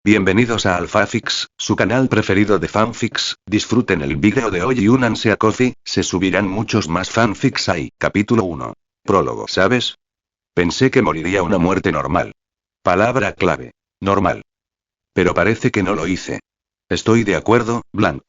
Bienvenidos a AlphaFix, su canal preferido de fanfics. Disfruten el vídeo de hoy y únanse a Ko-fi, se subirán muchos más fanfics ahí. Capítulo 1. Prólogo. ¿Sabes? Pensé que moriría una muerte normal. Palabra clave. Normal. Pero parece que no lo hice. Estoy de acuerdo, Blanc.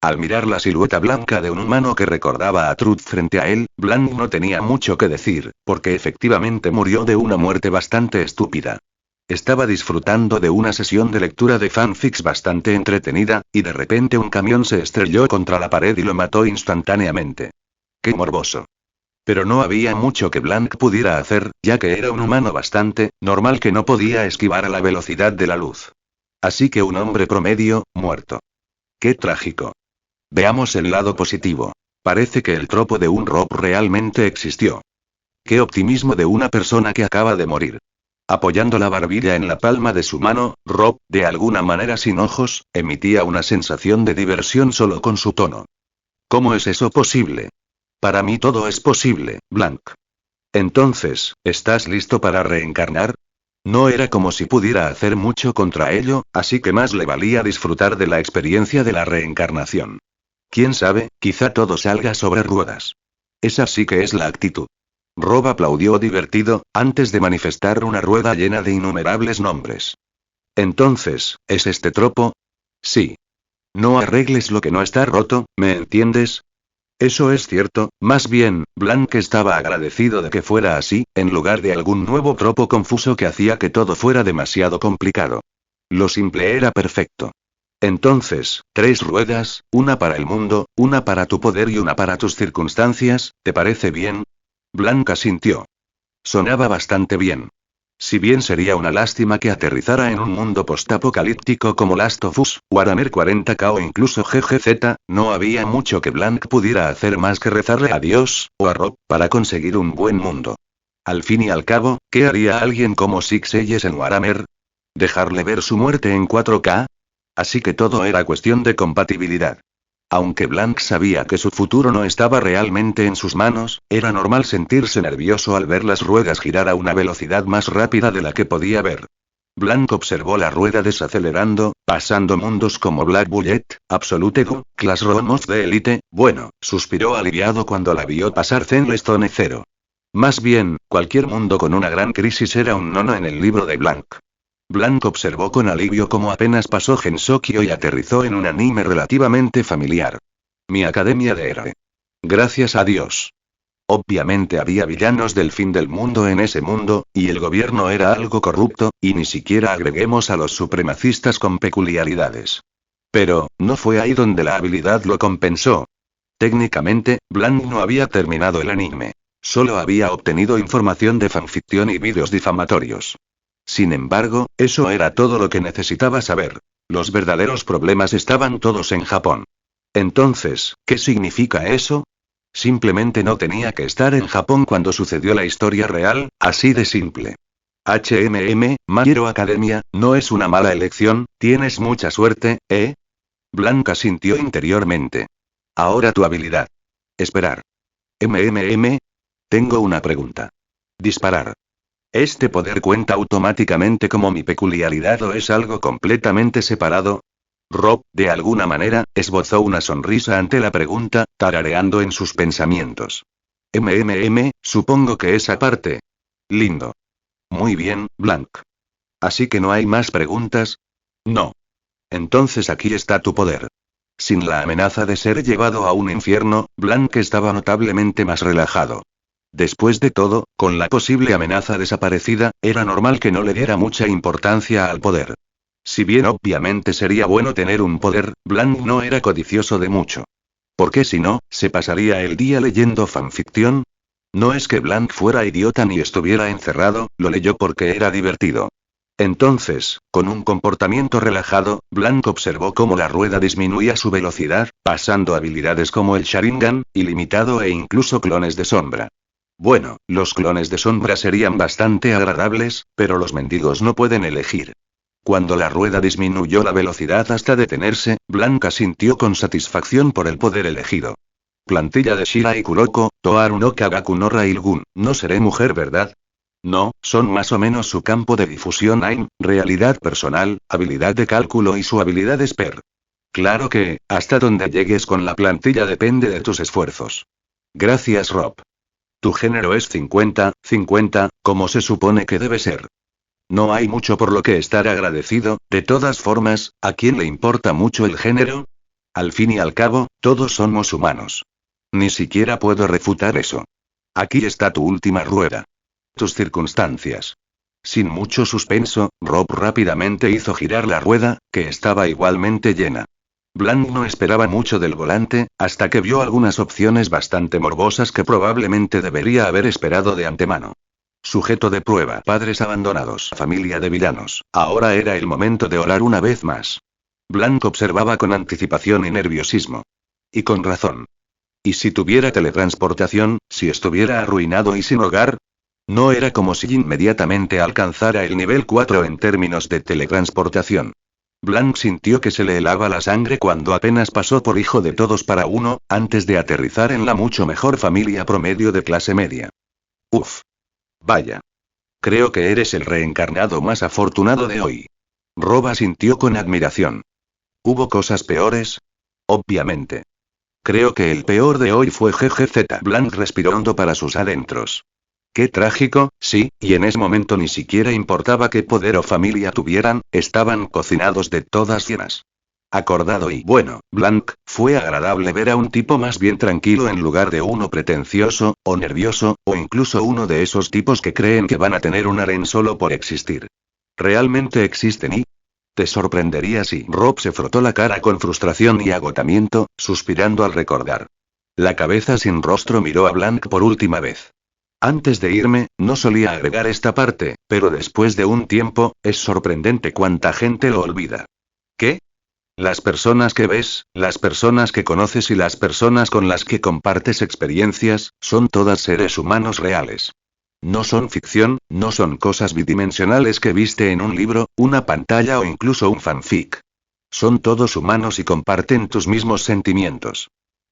Al mirar la silueta blanca de un humano que recordaba a Truth frente a él, Blanc no tenía mucho que decir, porque efectivamente murió de una muerte bastante estúpida. Estaba disfrutando de una sesión de lectura de fanfics bastante entretenida, y de repente un camión se estrelló contra la pared y lo mató instantáneamente. ¡Qué morboso! Pero no había mucho que Blanc pudiera hacer, ya que era un humano bastante normal que no podía esquivar a la velocidad de la luz. Así que un hombre promedio, muerto. ¡Qué trágico! Veamos el lado positivo. Parece que el tropo de un Rob realmente existió. ¡Qué optimismo de una persona que acaba de morir! Apoyando la barbilla en la palma de su mano, Rob, de alguna manera sin ojos, emitía una sensación de diversión solo con su tono. ¿Cómo es eso posible? Para mí todo es posible, Blanc. Entonces, ¿estás listo para reencarnar? No era como si pudiera hacer mucho contra ello, así que más le valía disfrutar de la experiencia de la reencarnación. Quién sabe, quizá todo salga sobre ruedas. Esa sí que es la actitud. Rob aplaudió divertido, antes de manifestar una rueda llena de innumerables nombres. Entonces, ¿es este tropo? Sí. No arregles lo que no está roto, ¿me entiendes? Eso es cierto, más bien, Blanc estaba agradecido de que fuera así, en lugar de algún nuevo tropo confuso que hacía que todo fuera demasiado complicado. Lo simple era perfecto. Entonces, 3 ruedas, una para el mundo, una para tu poder y una para tus circunstancias, ¿te parece bien? Blanc asintió. Sonaba bastante bien. Si bien sería una lástima que aterrizara en un mundo postapocalíptico como Last of Us, Warhammer 40K o incluso GGZ, no había mucho que Blanc pudiera hacer más que rezarle a Dios, o a Rob, para conseguir un buen mundo. Al fin y al cabo, ¿qué haría alguien como Six Eyes en Warhammer? ¿Dejarle ver su muerte en 4K? Así que todo era cuestión de compatibilidad. Aunque Blanc sabía que su futuro no estaba realmente en sus manos, era normal sentirse nervioso al ver las ruedas girar a una velocidad más rápida de la que podía ver. Blanc observó la rueda desacelerando, pasando mundos como Black Bullet, Absolute Ego, Classroom of the Elite. Bueno, suspiró aliviado cuando la vio pasar Zenless Zero. Más bien, cualquier mundo con una gran crisis era un nono en el libro de Blanc. Blanc observó con alivio cómo apenas pasó Gensokyo y aterrizó en un anime relativamente familiar. Mi academia de héroe. Gracias a Dios. Obviamente había villanos del fin del mundo en ese mundo, y el gobierno era algo corrupto, y ni siquiera agreguemos a los supremacistas con peculiaridades. Pero, no fue ahí donde la habilidad lo compensó. Técnicamente, Blanc no había terminado el anime. Solo había obtenido información de fanficción y vídeos difamatorios. Sin embargo, eso era todo lo que necesitaba saber. Los verdaderos problemas estaban todos en Japón. Entonces, ¿qué significa eso? Simplemente no tenía que estar en Japón cuando sucedió la historia real, así de simple. My Hero Academia, no es una mala elección, tienes mucha suerte, ¿eh? Blanca sintió interiormente. Ahora tu habilidad. Esperar. Tengo una pregunta. Disparar. ¿Este poder cuenta automáticamente como mi peculiaridad o es algo completamente separado? Rob, de alguna manera, esbozó una sonrisa ante la pregunta, tarareando en sus pensamientos. Supongo que esa parte. Lindo. Muy bien, Blanc. ¿Así que no hay más preguntas? No. Entonces aquí está tu poder. Sin la amenaza de ser llevado a un infierno, Blanc estaba notablemente más relajado. Después de todo, con la posible amenaza desaparecida, era normal que no le diera mucha importancia al poder. Si bien obviamente sería bueno tener un poder, Blanc no era codicioso de mucho. Porque si no, ¿se pasaría el día leyendo fanficción? No es que Blanc fuera idiota ni estuviera encerrado, lo leyó porque era divertido. Entonces, con un comportamiento relajado, Blanc observó cómo la rueda disminuía su velocidad, pasando habilidades como el Sharingan, ilimitado e incluso clones de sombra. Bueno, los clones de sombra serían bastante agradables, pero los mendigos no pueden elegir. Cuando la rueda disminuyó la velocidad hasta detenerse, Blanca sintió con satisfacción por el poder elegido. Plantilla de Shirai Kuroko, Toaru no Kagaku no Railgun, no seré mujer, ¿verdad? No, son más o menos su campo de difusión AIM, realidad personal, habilidad de cálculo y su habilidad SPER. Claro que, hasta donde llegues con la plantilla depende de tus esfuerzos. Gracias, Rob. Tu género es 50-50, como se supone que debe ser. No hay mucho por lo que estar agradecido, de todas formas, ¿a quién le importa mucho el género? Al fin y al cabo, todos somos humanos. Ni siquiera puedo refutar eso. Aquí está tu última rueda. Tus circunstancias. Sin mucho suspenso, Rob rápidamente hizo girar la rueda, que estaba igualmente llena. Blanc no esperaba mucho del volante, hasta que vio algunas opciones bastante morbosas que probablemente debería haber esperado de antemano. Sujeto de prueba: padres abandonados, familia de villanos. Ahora era el momento de orar una vez más. Blanc observaba con anticipación y nerviosismo. Y con razón. ¿Y si tuviera teletransportación, si estuviera arruinado y sin hogar? No era como si inmediatamente alcanzara el nivel 4 en términos de teletransportación. Blanc sintió que se le helaba la sangre cuando apenas pasó por hijo de todos para uno, antes de aterrizar en la mucho mejor familia promedio de clase media. Uf. Vaya. Creo que eres el reencarnado más afortunado de hoy. Rob asintió con admiración. ¿Hubo cosas peores? Obviamente. Creo que el peor de hoy fue GGZ. Blanc respiró hondo para sus adentros. Qué trágico, sí, y en ese momento ni siquiera importaba qué poder o familia tuvieran, estaban cocinados de todas llenas. Acordado y bueno, Blanc, fue agradable ver a un tipo más bien tranquilo en lugar de uno pretencioso, o nervioso, o incluso uno de esos tipos que creen que van a tener un harén solo por existir. ¿Realmente existen y? Te sorprendería si. Rob se frotó la cara con frustración y agotamiento, suspirando al recordar. La cabeza sin rostro miró a Blanc por última vez. Antes de irme, no solía agregar esta parte, pero después de un tiempo, es sorprendente cuánta gente lo olvida. ¿Qué? Las personas que ves, las personas que conoces y las personas con las que compartes experiencias, son todas seres humanos reales. No son ficción, no son cosas bidimensionales que viste en un libro, una pantalla o incluso un fanfic. Son todos humanos y comparten tus mismos sentimientos.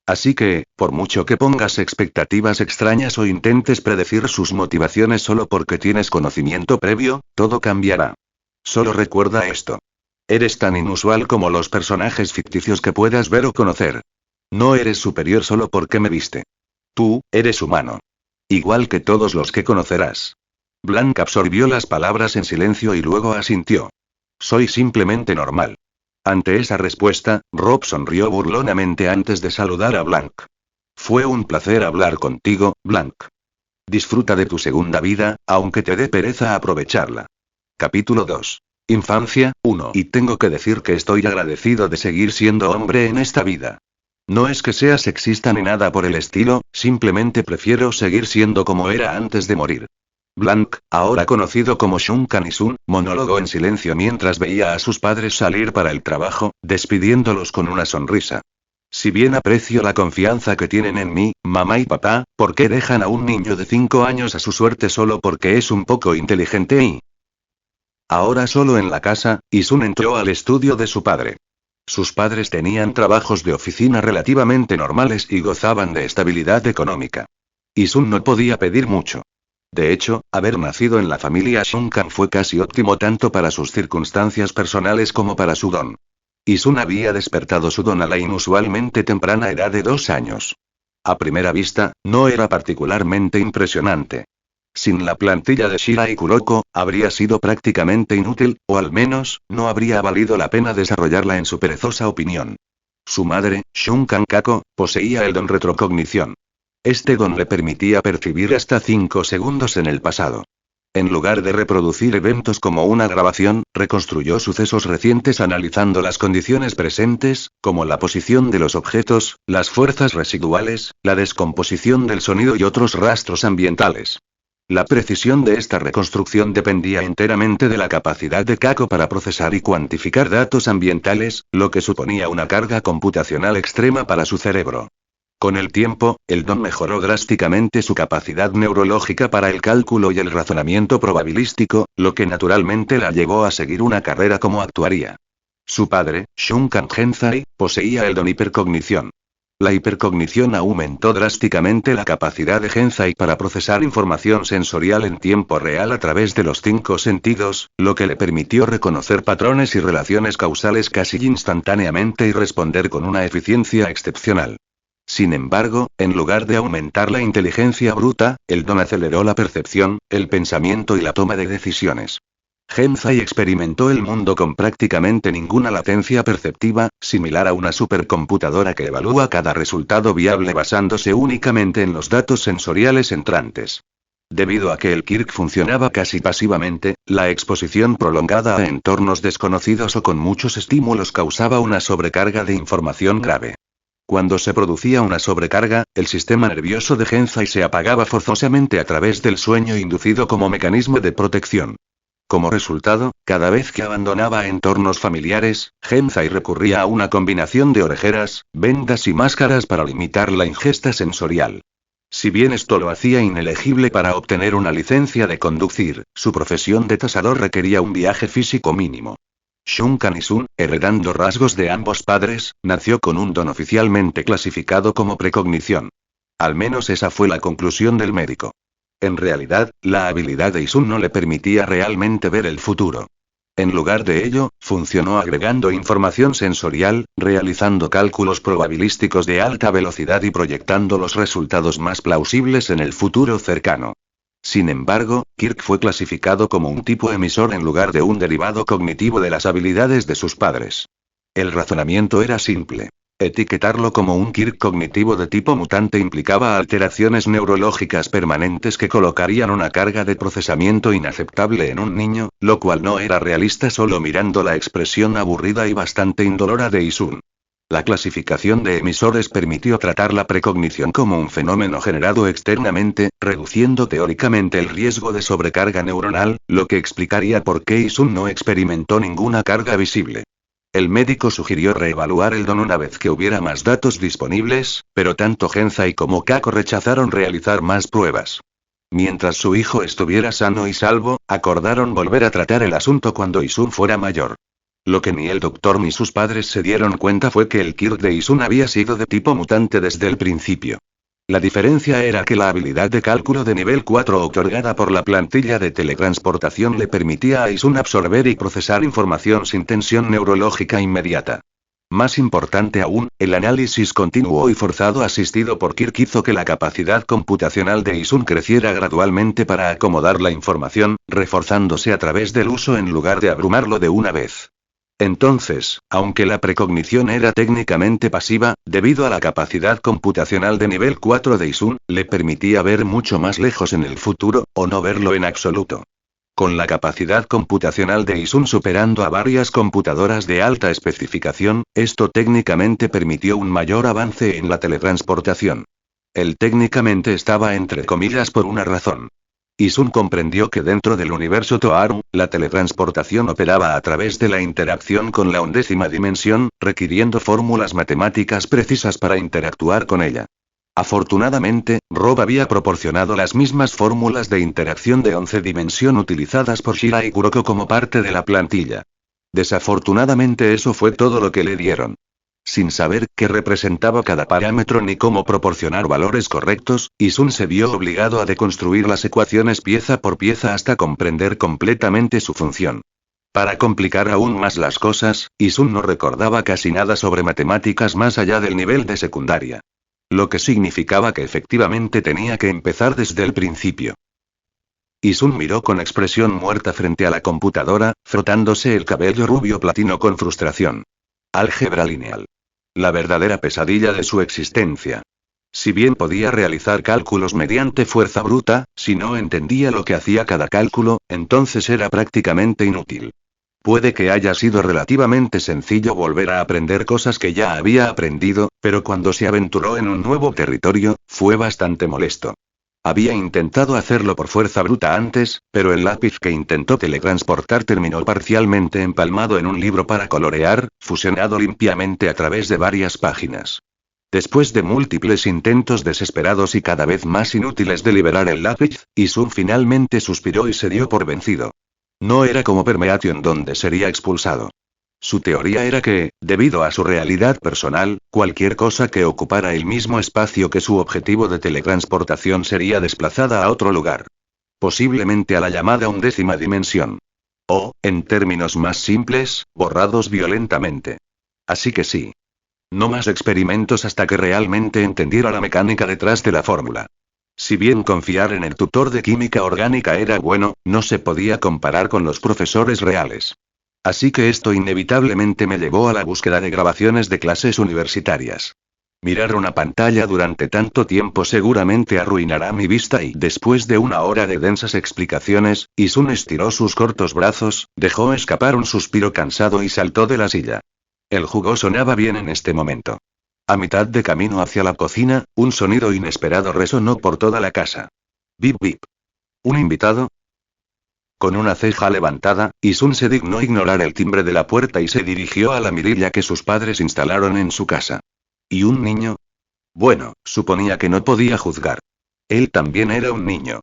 Así que, por mucho que pongas expectativas extrañas o intentes predecir sus motivaciones solo porque tienes conocimiento previo, todo cambiará. Solo recuerda esto. Eres tan inusual como los personajes ficticios que puedas ver o conocer. No eres superior solo porque me viste. Tú, eres humano. Igual que todos los que conocerás. Blanc absorbió las palabras en silencio y luego asintió. Soy simplemente normal. Ante esa respuesta, Rob sonrió burlonamente antes de saludar a Blanc. Fue un placer hablar contigo, Blanc. Disfruta de tu segunda vida, aunque te dé pereza aprovecharla. Capítulo 2. Infancia, 1. Y tengo que decir que estoy agradecido de seguir siendo hombre en esta vida. No es que sea sexista ni nada por el estilo, simplemente prefiero seguir siendo como era antes de morir. Blanc, ahora conocido como Shunkan Isun, monólogó en silencio mientras veía a sus padres salir para el trabajo, despidiéndolos con una sonrisa. Si bien aprecio la confianza que tienen en mí, mamá y papá, ¿por qué dejan a un niño de 5 años a su suerte solo porque es un poco inteligente y? Ahora solo en la casa, Isun entró al estudio de su padre. Sus padres tenían trabajos de oficina relativamente normales y gozaban de estabilidad económica. Isun no podía pedir mucho. De hecho, haber nacido en la familia Shunkan fue casi óptimo tanto para sus circunstancias personales como para su don. Isun había despertado su don a la inusualmente temprana edad de 2 años. A primera vista, no era particularmente impresionante. Sin la plantilla de Shira y Kuroko, habría sido prácticamente inútil, o al menos, no habría valido la pena desarrollarla en su perezosa opinión. Su madre, Shunkan Kako, poseía el don retrocognición. Este don le permitía percibir hasta 5 segundos en el pasado. En lugar de reproducir eventos como una grabación, reconstruyó sucesos recientes analizando las condiciones presentes, como la posición de los objetos, las fuerzas residuales, la descomposición del sonido y otros rastros ambientales. La precisión de esta reconstrucción dependía enteramente de la capacidad de Kako para procesar y cuantificar datos ambientales, lo que suponía una carga computacional extrema para su cerebro. Con el tiempo, el don mejoró drásticamente su capacidad neurológica para el cálculo y el razonamiento probabilístico, lo que naturalmente la llevó a seguir una carrera como actuaría. Su padre, Shunkan Genzai, poseía el don hipercognición. La hipercognición aumentó drásticamente la capacidad de Genzai para procesar información sensorial en tiempo real a través de los 5 sentidos, lo que le permitió reconocer patrones y relaciones causales casi instantáneamente y responder con una eficiencia excepcional. Sin embargo, en lugar de aumentar la inteligencia bruta, el don aceleró la percepción, el pensamiento y la toma de decisiones. Genzai experimentó el mundo con prácticamente ninguna latencia perceptiva, similar a una supercomputadora que evalúa cada resultado viable basándose únicamente en los datos sensoriales entrantes. Debido a que el Kirk funcionaba casi pasivamente, la exposición prolongada a entornos desconocidos o con muchos estímulos causaba una sobrecarga de información grave. Cuando se producía una sobrecarga, el sistema nervioso de Genzai se apagaba forzosamente a través del sueño inducido como mecanismo de protección. Como resultado, cada vez que abandonaba entornos familiares, Genzai recurría a una combinación de orejeras, vendas y máscaras para limitar la ingesta sensorial. Si bien esto lo hacía inelegible para obtener una licencia de conducir, su profesión de tasador requería un viaje físico mínimo. Shunkan Isun, heredando rasgos de ambos padres, nació con un don oficialmente clasificado como precognición. Al menos esa fue la conclusión del médico. En realidad, la habilidad de Isun no le permitía realmente ver el futuro. En lugar de ello, funcionó agregando información sensorial, realizando cálculos probabilísticos de alta velocidad y proyectando los resultados más plausibles en el futuro cercano. Sin embargo, Kirk fue clasificado como un tipo emisor en lugar de un derivado cognitivo de las habilidades de sus padres. El razonamiento era simple. Etiquetarlo como un Kirk cognitivo de tipo mutante implicaba alteraciones neurológicas permanentes que colocarían una carga de procesamiento inaceptable en un niño, lo cual no era realista solo mirando la expresión aburrida y bastante indolora de Isun. La clasificación de emisores permitió tratar la precognición como un fenómeno generado externamente, reduciendo teóricamente el riesgo de sobrecarga neuronal, lo que explicaría por qué Isun no experimentó ninguna carga visible. El médico sugirió reevaluar el don una vez que hubiera más datos disponibles, pero tanto Genzai como Kako rechazaron realizar más pruebas. Mientras su hijo estuviera sano y salvo, acordaron volver a tratar el asunto cuando Isun fuera mayor. Lo que ni el doctor ni sus padres se dieron cuenta fue que el Kirk de Isun había sido de tipo mutante desde el principio. La diferencia era que la habilidad de cálculo de nivel 4 otorgada por la plantilla de teletransportación le permitía a Isun absorber y procesar información sin tensión neurológica inmediata. Más importante aún, el análisis continuo y forzado asistido por Kirk hizo que la capacidad computacional de Isun creciera gradualmente para acomodar la información, reforzándose a través del uso en lugar de abrumarlo de una vez. Entonces, aunque la precognición era técnicamente pasiva, debido a la capacidad computacional de nivel 4 de Isun, le permitía ver mucho más lejos en el futuro, o no verlo en absoluto. Con la capacidad computacional de Isun superando a varias computadoras de alta especificación, esto técnicamente permitió un mayor avance en la teletransportación. El técnicamente estaba entre comillas por una razón. Isun comprendió que dentro del universo Toaru, la teletransportación operaba a través de la interacción con la 11ª dimensión, requiriendo fórmulas matemáticas precisas para interactuar con ella. Afortunadamente, Rob había proporcionado las mismas fórmulas de interacción de 11 dimensión utilizadas por Shira y Kuroko como parte de la plantilla. Desafortunadamente eso fue todo lo que le dieron. Sin saber qué representaba cada parámetro ni cómo proporcionar valores correctos, Isun se vio obligado a deconstruir las ecuaciones pieza por pieza hasta comprender completamente su función. Para complicar aún más las cosas, Isun no recordaba casi nada sobre matemáticas más allá del nivel de secundaria. Lo que significaba que efectivamente tenía que empezar desde el principio. Isun miró con expresión muerta frente a la computadora, frotándose el cabello rubio platino con frustración. Álgebra lineal. La verdadera pesadilla de su existencia. Si bien podía realizar cálculos mediante fuerza bruta, si no entendía lo que hacía cada cálculo, entonces era prácticamente inútil. Puede que haya sido relativamente sencillo volver a aprender cosas que ya había aprendido, pero cuando se aventuró en un nuevo territorio, fue bastante molesto. Había intentado hacerlo por fuerza bruta antes, pero el lápiz que intentó teletransportar terminó parcialmente empalmado en un libro para colorear, fusionado limpiamente a través de varias páginas. Después de múltiples intentos desesperados y cada vez más inútiles de liberar el lápiz, Isun finalmente suspiró y se dio por vencido. No era como Permeation donde sería expulsado. Su teoría era que, debido a su realidad personal, cualquier cosa que ocupara el mismo espacio que su objetivo de teletransportación sería desplazada a otro lugar. Posiblemente a la llamada 11ª dimensión. O, en términos más simples, borrados violentamente. Así que sí. No más experimentos hasta que realmente entendiera la mecánica detrás de la fórmula. Si bien confiar en el tutor de química orgánica era bueno, no se podía comparar con los profesores reales. Así que esto inevitablemente me llevó a la búsqueda de grabaciones de clases universitarias. Mirar una pantalla durante tanto tiempo seguramente arruinará mi vista y después de una hora de densas explicaciones, Isun estiró sus cortos brazos, dejó escapar un suspiro cansado y saltó de la silla. El jugo sonaba bien en este momento. A mitad de camino hacia la cocina, un sonido inesperado resonó por toda la casa. Bip bip. ¿Un invitado? Con una ceja levantada, Isun se dignó ignorar el timbre de la puerta y se dirigió a la mirilla que sus padres instalaron en su casa. ¿Y un niño? Bueno, suponía que no podía juzgar. Él también era un niño.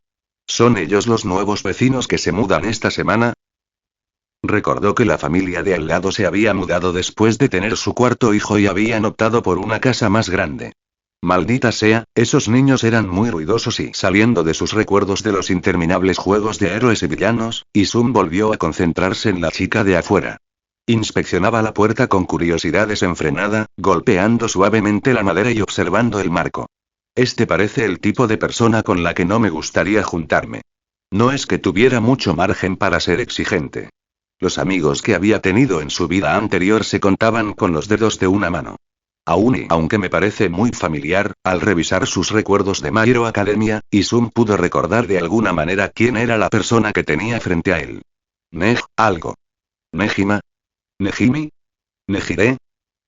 ¿Son ellos los nuevos vecinos que se mudan esta semana? Recordó que la familia de al lado se había mudado después de tener su cuarto hijo y habían optado por una casa más grande. Maldita sea, esos niños eran muy ruidosos y saliendo de sus recuerdos de los interminables juegos de héroes y villanos, Isun volvió a concentrarse en la chica de afuera. Inspeccionaba la puerta con curiosidad desenfrenada, golpeando suavemente la madera y observando el marco. Este parece el tipo de persona con la que no me gustaría juntarme. No es que tuviera mucho margen para ser exigente. Los amigos que había tenido en su vida anterior se contaban con los dedos de una mano. Aún y aunque me parece muy familiar, al revisar sus recuerdos de My Hero Academia, Isun pudo recordar de alguna manera quién era la persona que tenía frente a él. Algo. Nejima. Nejimi. Nejire.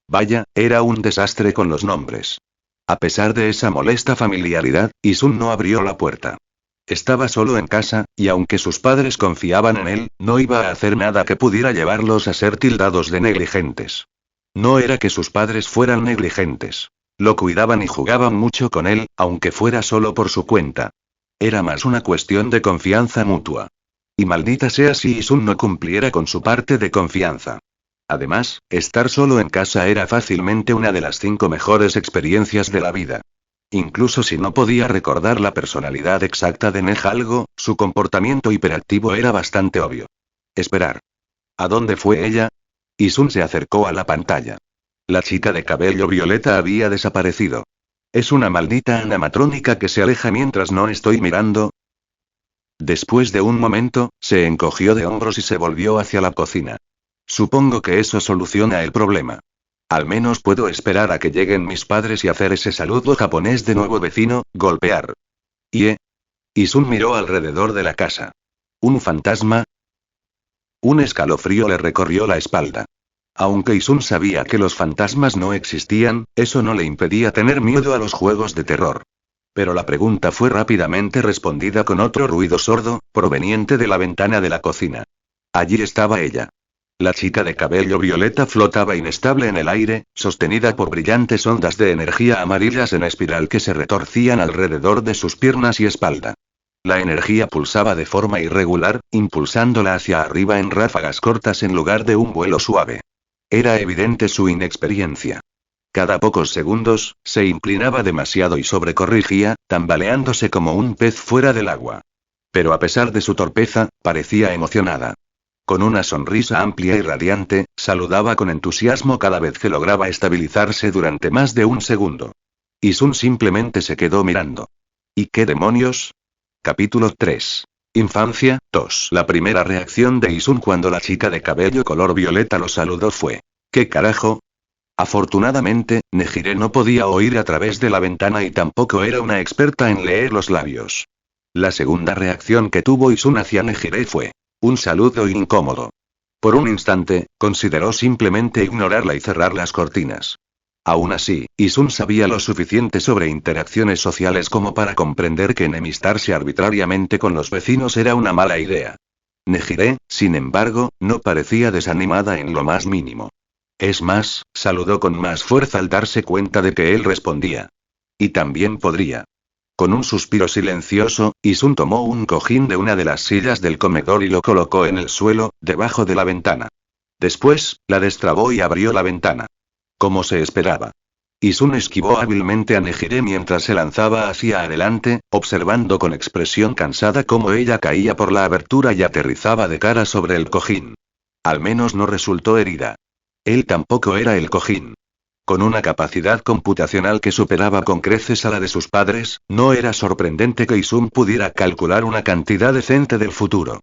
Vaya, era un desastre con los nombres. A pesar de esa molesta familiaridad, Isun no abrió la puerta. Estaba solo en casa, y aunque sus padres confiaban en él, no iba a hacer nada que pudiera llevarlos a ser tildados de negligentes. No era que sus padres fueran negligentes. Lo cuidaban y jugaban mucho con él, aunque fuera solo por su cuenta. Era más una cuestión de confianza mutua. Y maldita sea si Isun no cumpliera con su parte de confianza. Además, estar solo en casa era fácilmente una de las 5 mejores experiencias de la vida. Incluso si no podía recordar la personalidad exacta de Algo, su comportamiento hiperactivo era bastante obvio. Esperar. ¿A dónde fue ella? Isun se acercó a la pantalla. La chica de cabello violeta había desaparecido. ¿Es una maldita animatrónica que se aleja mientras no estoy mirando? Después de un momento, se encogió de hombros y se volvió hacia la cocina. Supongo que eso soluciona el problema. Al menos puedo esperar a que lleguen mis padres y hacer ese saludo japonés de nuevo vecino, golpear. Isun miró alrededor de la casa. ¿Un fantasma? Un escalofrío le recorrió la espalda. Aunque Isun sabía que los fantasmas no existían, eso no le impedía tener miedo a los juegos de terror. Pero la pregunta fue rápidamente respondida con otro ruido sordo, proveniente de la ventana de la cocina. Allí estaba ella. La chica de cabello violeta flotaba inestable en el aire, sostenida por brillantes ondas de energía amarillas en espiral que se retorcían alrededor de sus piernas y espalda. La energía pulsaba de forma irregular, impulsándola hacia arriba en ráfagas cortas en lugar de un vuelo suave. Era evidente su inexperiencia. Cada pocos segundos, se inclinaba demasiado y sobrecorrigía, tambaleándose como un pez fuera del agua. Pero a pesar de su torpeza, parecía emocionada. Con una sonrisa amplia y radiante, saludaba con entusiasmo cada vez que lograba estabilizarse durante más de un segundo. Isun simplemente se quedó mirando. ¿Y qué demonios? Capítulo 3. Infancia, 2. La primera reacción de Isun cuando la chica de cabello color violeta lo saludó fue: ¿qué carajo? Afortunadamente, Nejire no podía oír a través de la ventana y tampoco era una experta en leer los labios. La segunda reacción que tuvo Isun hacia Nejire fue un saludo incómodo. Por un instante, consideró simplemente ignorarla y cerrar las cortinas. Aún así, Isun sabía lo suficiente sobre interacciones sociales como para comprender que enemistarse arbitrariamente con los vecinos era una mala idea. Nejire, sin embargo, no parecía desanimada en lo más mínimo. Es más, saludó con más fuerza al darse cuenta de que él respondía. Y también podría. Con un suspiro silencioso, Isun tomó un cojín de una de las sillas del comedor y lo colocó en el suelo, debajo de la ventana. Después, la destrabó y abrió la ventana. Como se esperaba. Isun esquivó hábilmente a Nejire mientras se lanzaba hacia adelante, observando con expresión cansada cómo ella caía por la abertura y aterrizaba de cara sobre el cojín. Al menos no resultó herida. Él tampoco era el cojín. Con una capacidad computacional que superaba con creces a la de sus padres, no era sorprendente que Isun pudiera calcular una cantidad decente del futuro.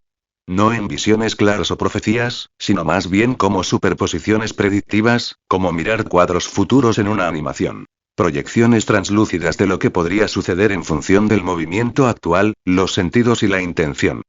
No en visiones claras o profecías, sino más bien como superposiciones predictivas, como mirar cuadros futuros en una animación. Proyecciones translúcidas de lo que podría suceder en función del movimiento actual, los sentidos y la intención.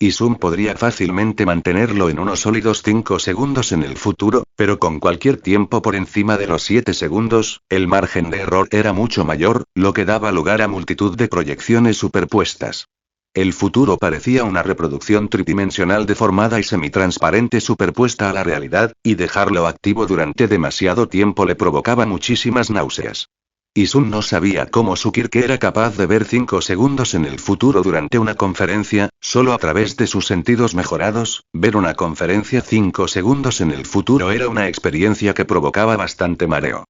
Isun podría fácilmente mantenerlo en unos sólidos 5 segundos en el futuro, pero con cualquier tiempo por encima de los 7 segundos, el margen de error era mucho mayor, lo que daba lugar a multitud de proyecciones superpuestas. El futuro parecía una reproducción tridimensional deformada y semitransparente superpuesta a la realidad, y dejarlo activo durante demasiado tiempo le provocaba muchísimas náuseas. Isun no sabía cómo Sukirke era capaz de ver 5 segundos en el futuro durante una conferencia, solo a través de sus sentidos mejorados. Ver una conferencia 5 segundos en el futuro era una experiencia que provocaba bastante mareo.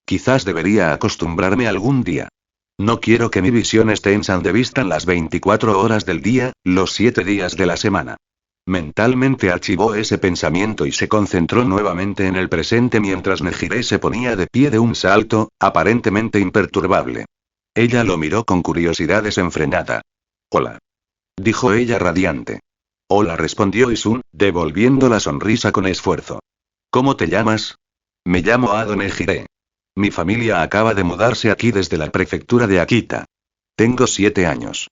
Quizás debería acostumbrarme algún día. No quiero que mi visión esté en de vista las 24 horas del día, los 7 días de la semana. Mentalmente archivó ese pensamiento y se concentró nuevamente en el presente mientras Nejire se ponía de pie de un salto, aparentemente imperturbable. Ella lo miró con curiosidad desenfrenada. Hola. Dijo ella radiante. Hola, respondió Isun, devolviendo la sonrisa con esfuerzo. ¿Cómo te llamas? Me llamo Ado Nejire. Mi familia acaba de mudarse aquí desde la prefectura de Akita. Tengo 7 años.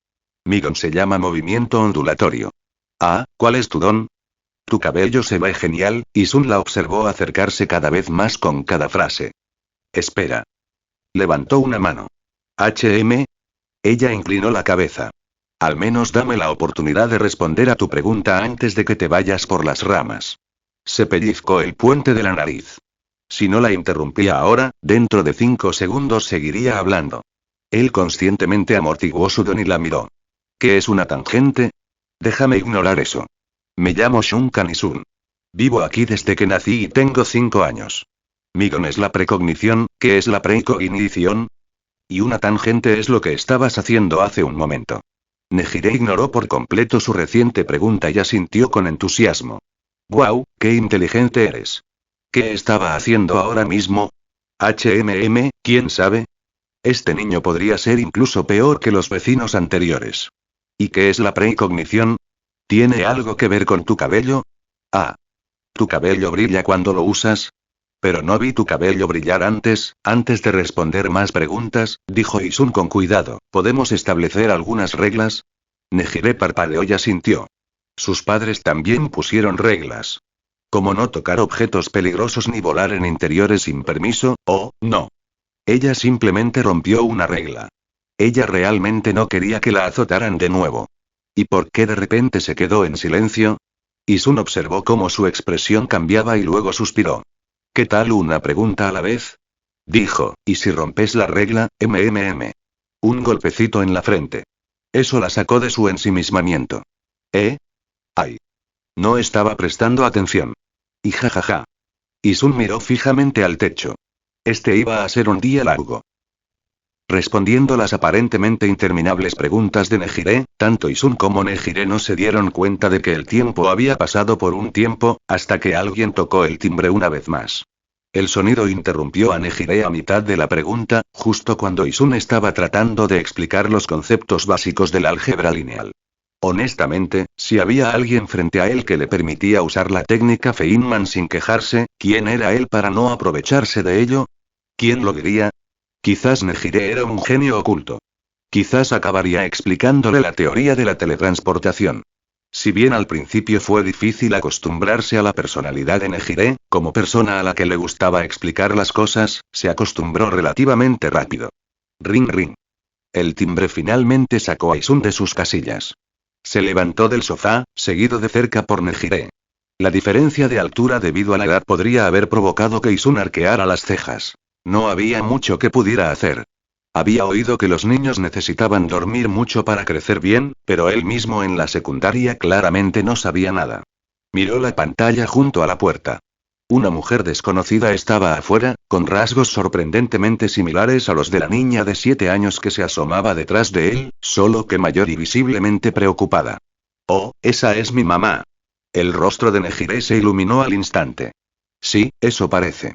Mi don se llama movimiento ondulatorio. Ah, ¿cuál es tu don? Tu cabello se ve genial, Isun la observó acercarse cada vez más con cada frase. Espera. Levantó una mano. ¿HM? Ella inclinó la cabeza. Al menos dame la oportunidad de responder a tu pregunta antes de que te vayas por las ramas. Se pellizcó el puente de la nariz. Si no la interrumpía ahora, dentro de 5 segundos seguiría hablando. Él conscientemente amortiguó su don y la miró. ¿Qué es una tangente? Déjame ignorar eso. Me llamo Shunkan Isun. Vivo aquí desde que nací y tengo 5 años. Mi don es la precognición. ¿Qué es la precognición? Y una tangente es lo que estabas haciendo hace un momento. Nejire ignoró por completo su reciente pregunta y asintió con entusiasmo. ¡Guau, qué inteligente eres! ¿Qué estaba haciendo ahora mismo? ¿Quién sabe? Este niño podría ser incluso peor que los vecinos anteriores. ¿Y qué es la precognición? ¿Tiene algo que ver con tu cabello? Ah. ¿Tu cabello brilla cuando lo usas? Pero no vi tu cabello brillar antes de responder más preguntas, dijo Isun con cuidado. ¿Podemos establecer algunas reglas? Nejire parpadeó y asintió. Sus padres también pusieron reglas. Como no tocar objetos peligrosos ni volar en interiores sin permiso, no. Ella simplemente rompió una regla. Ella realmente no quería que la azotaran de nuevo. ¿Y por qué de repente se quedó en silencio? Isun observó cómo su expresión cambiaba y luego suspiró. ¿Qué tal una pregunta a la vez? Dijo, ¿y si rompes la regla, Un golpecito en la frente. Eso la sacó de su ensimismamiento. Ay. No estaba prestando atención. Y jajaja. Isun miró fijamente al techo. Este iba a ser un día largo. Respondiendo las aparentemente interminables preguntas de Nejire, tanto Isun como Nejire no se dieron cuenta de que el tiempo había pasado por un tiempo, hasta que alguien tocó el timbre una vez más. El sonido interrumpió a Nejire a mitad de la pregunta, justo cuando Isun estaba tratando de explicar los conceptos básicos del álgebra lineal. Honestamente, si había alguien frente a él que le permitía usar la técnica Feynman sin quejarse, ¿quién era él para no aprovecharse de ello? ¿Quién lo diría? Quizás Nejire era un genio oculto. Quizás acabaría explicándole la teoría de la teletransportación. Si bien al principio fue difícil acostumbrarse a la personalidad de Nejire, como persona a la que le gustaba explicar las cosas, se acostumbró relativamente rápido. Ring ring. El timbre finalmente sacó a Isun de sus casillas. Se levantó del sofá, seguido de cerca por Nejire. La diferencia de altura debido a la edad podría haber provocado que Isun arqueara las cejas. No había mucho que pudiera hacer. Había oído que los niños necesitaban dormir mucho para crecer bien, pero él mismo en la secundaria claramente no sabía nada. Miró la pantalla junto a la puerta. Una mujer desconocida estaba afuera, con rasgos sorprendentemente similares a los de la niña de 7 años que se asomaba detrás de él, solo que mayor y visiblemente preocupada. Oh, esa es mi mamá. El rostro de Nejire se iluminó al instante. Sí, eso parece.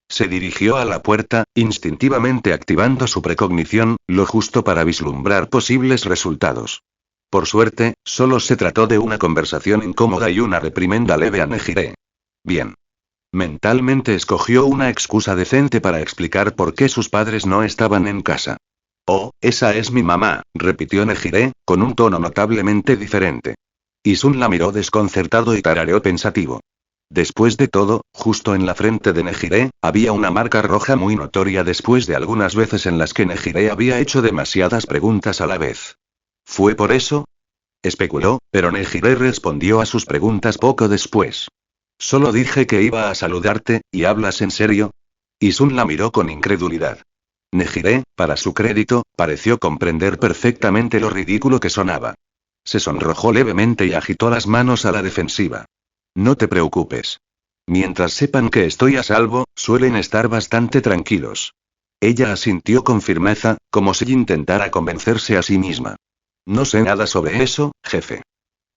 Se dirigió a la puerta, instintivamente activando su precognición, lo justo para vislumbrar posibles resultados. Por suerte, solo se trató de una conversación incómoda y una reprimenda leve a Nejire. Bien. Mentalmente escogió una excusa decente para explicar por qué sus padres no estaban en casa. Oh, esa es mi mamá, repitió Nejire, con un tono notablemente diferente. Isun la miró desconcertado y tarareó pensativo. Después de todo, justo en la frente de Nejire, había una marca roja muy notoria después de algunas veces en las que Nejire había hecho demasiadas preguntas a la vez. ¿Fue por eso? Especuló, pero Nejire respondió a sus preguntas poco después. Solo dije que iba a saludarte, ¿y hablas en serio? Isun la miró con incredulidad. Nejire, para su crédito, pareció comprender perfectamente lo ridículo que sonaba. Se sonrojó levemente y agitó las manos a la defensiva. No te preocupes. Mientras sepan que estoy a salvo, suelen estar bastante tranquilos. Ella asintió con firmeza, como si intentara convencerse a sí misma. No sé nada sobre eso, jefe.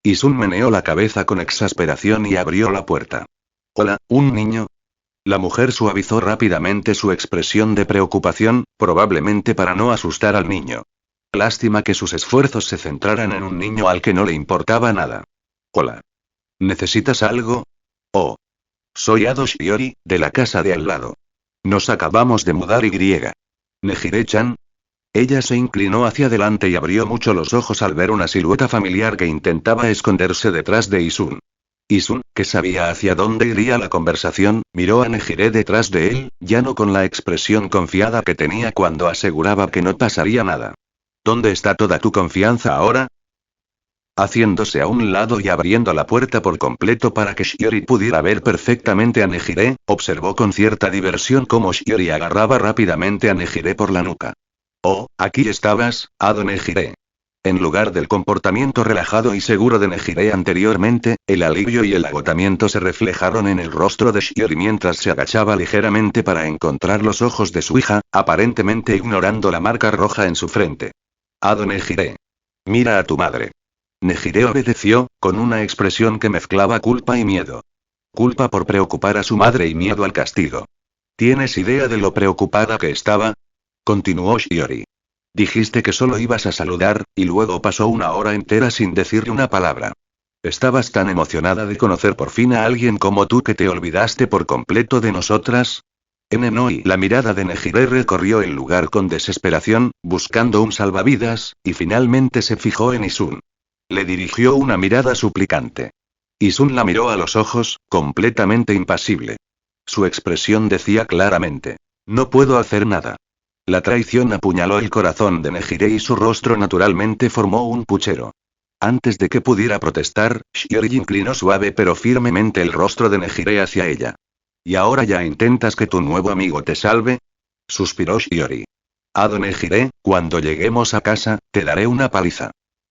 Isun meneó la cabeza con exasperación y abrió la puerta. Hola, ¿un niño? La mujer suavizó rápidamente su expresión de preocupación, probablemente para no asustar al niño. Lástima que sus esfuerzos se centraran en un niño al que no le importaba nada. Hola. ¿Necesitas algo? Oh. Soy Ado Shiori, de la casa de al lado. Nos acabamos de mudar y. Nejire-chan. Ella se inclinó hacia adelante y abrió mucho los ojos al ver una silueta familiar que intentaba esconderse detrás de Isun. Isun, que sabía hacia dónde iría la conversación, miró a Nejire detrás de él, ya no con la expresión confiada que tenía cuando aseguraba que no pasaría nada. ¿Dónde está toda tu confianza ahora? Haciéndose a un lado y abriendo la puerta por completo para que Shiori pudiera ver perfectamente a Nejire, observó con cierta diversión cómo Shiori agarraba rápidamente a Nejire por la nuca. Oh, aquí estabas, Ado Nejire. En lugar del comportamiento relajado y seguro de Nejire anteriormente, el alivio y el agotamiento se reflejaron en el rostro de Shiori mientras se agachaba ligeramente para encontrar los ojos de su hija, aparentemente ignorando la marca roja en su frente. Ado Nejire. Mira a tu madre. Nejire obedeció, con una expresión que mezclaba culpa y miedo. Culpa por preocupar a su madre y miedo al castigo. ¿Tienes idea de lo preocupada que estaba? Continuó Shiori. Dijiste que solo ibas a saludar, y luego pasó una hora entera sin decirle una palabra. ¿Estabas tan emocionada de conocer por fin a alguien como tú que te olvidaste por completo de nosotras? Y la mirada de Nejire recorrió el lugar con desesperación, buscando un salvavidas, y finalmente se fijó en Isun. Le dirigió una mirada suplicante. Isun la miró a los ojos, completamente impasible. Su expresión decía claramente: no puedo hacer nada. La traición apuñaló el corazón de Nejire y su rostro naturalmente formó un puchero. Antes de que pudiera protestar, Shiori inclinó suave pero firmemente el rostro de Nejire hacia ella. ¿Y ahora ya intentas que tu nuevo amigo te salve? Suspiró Shiori. Ado Nejire, cuando lleguemos a casa, te daré una paliza.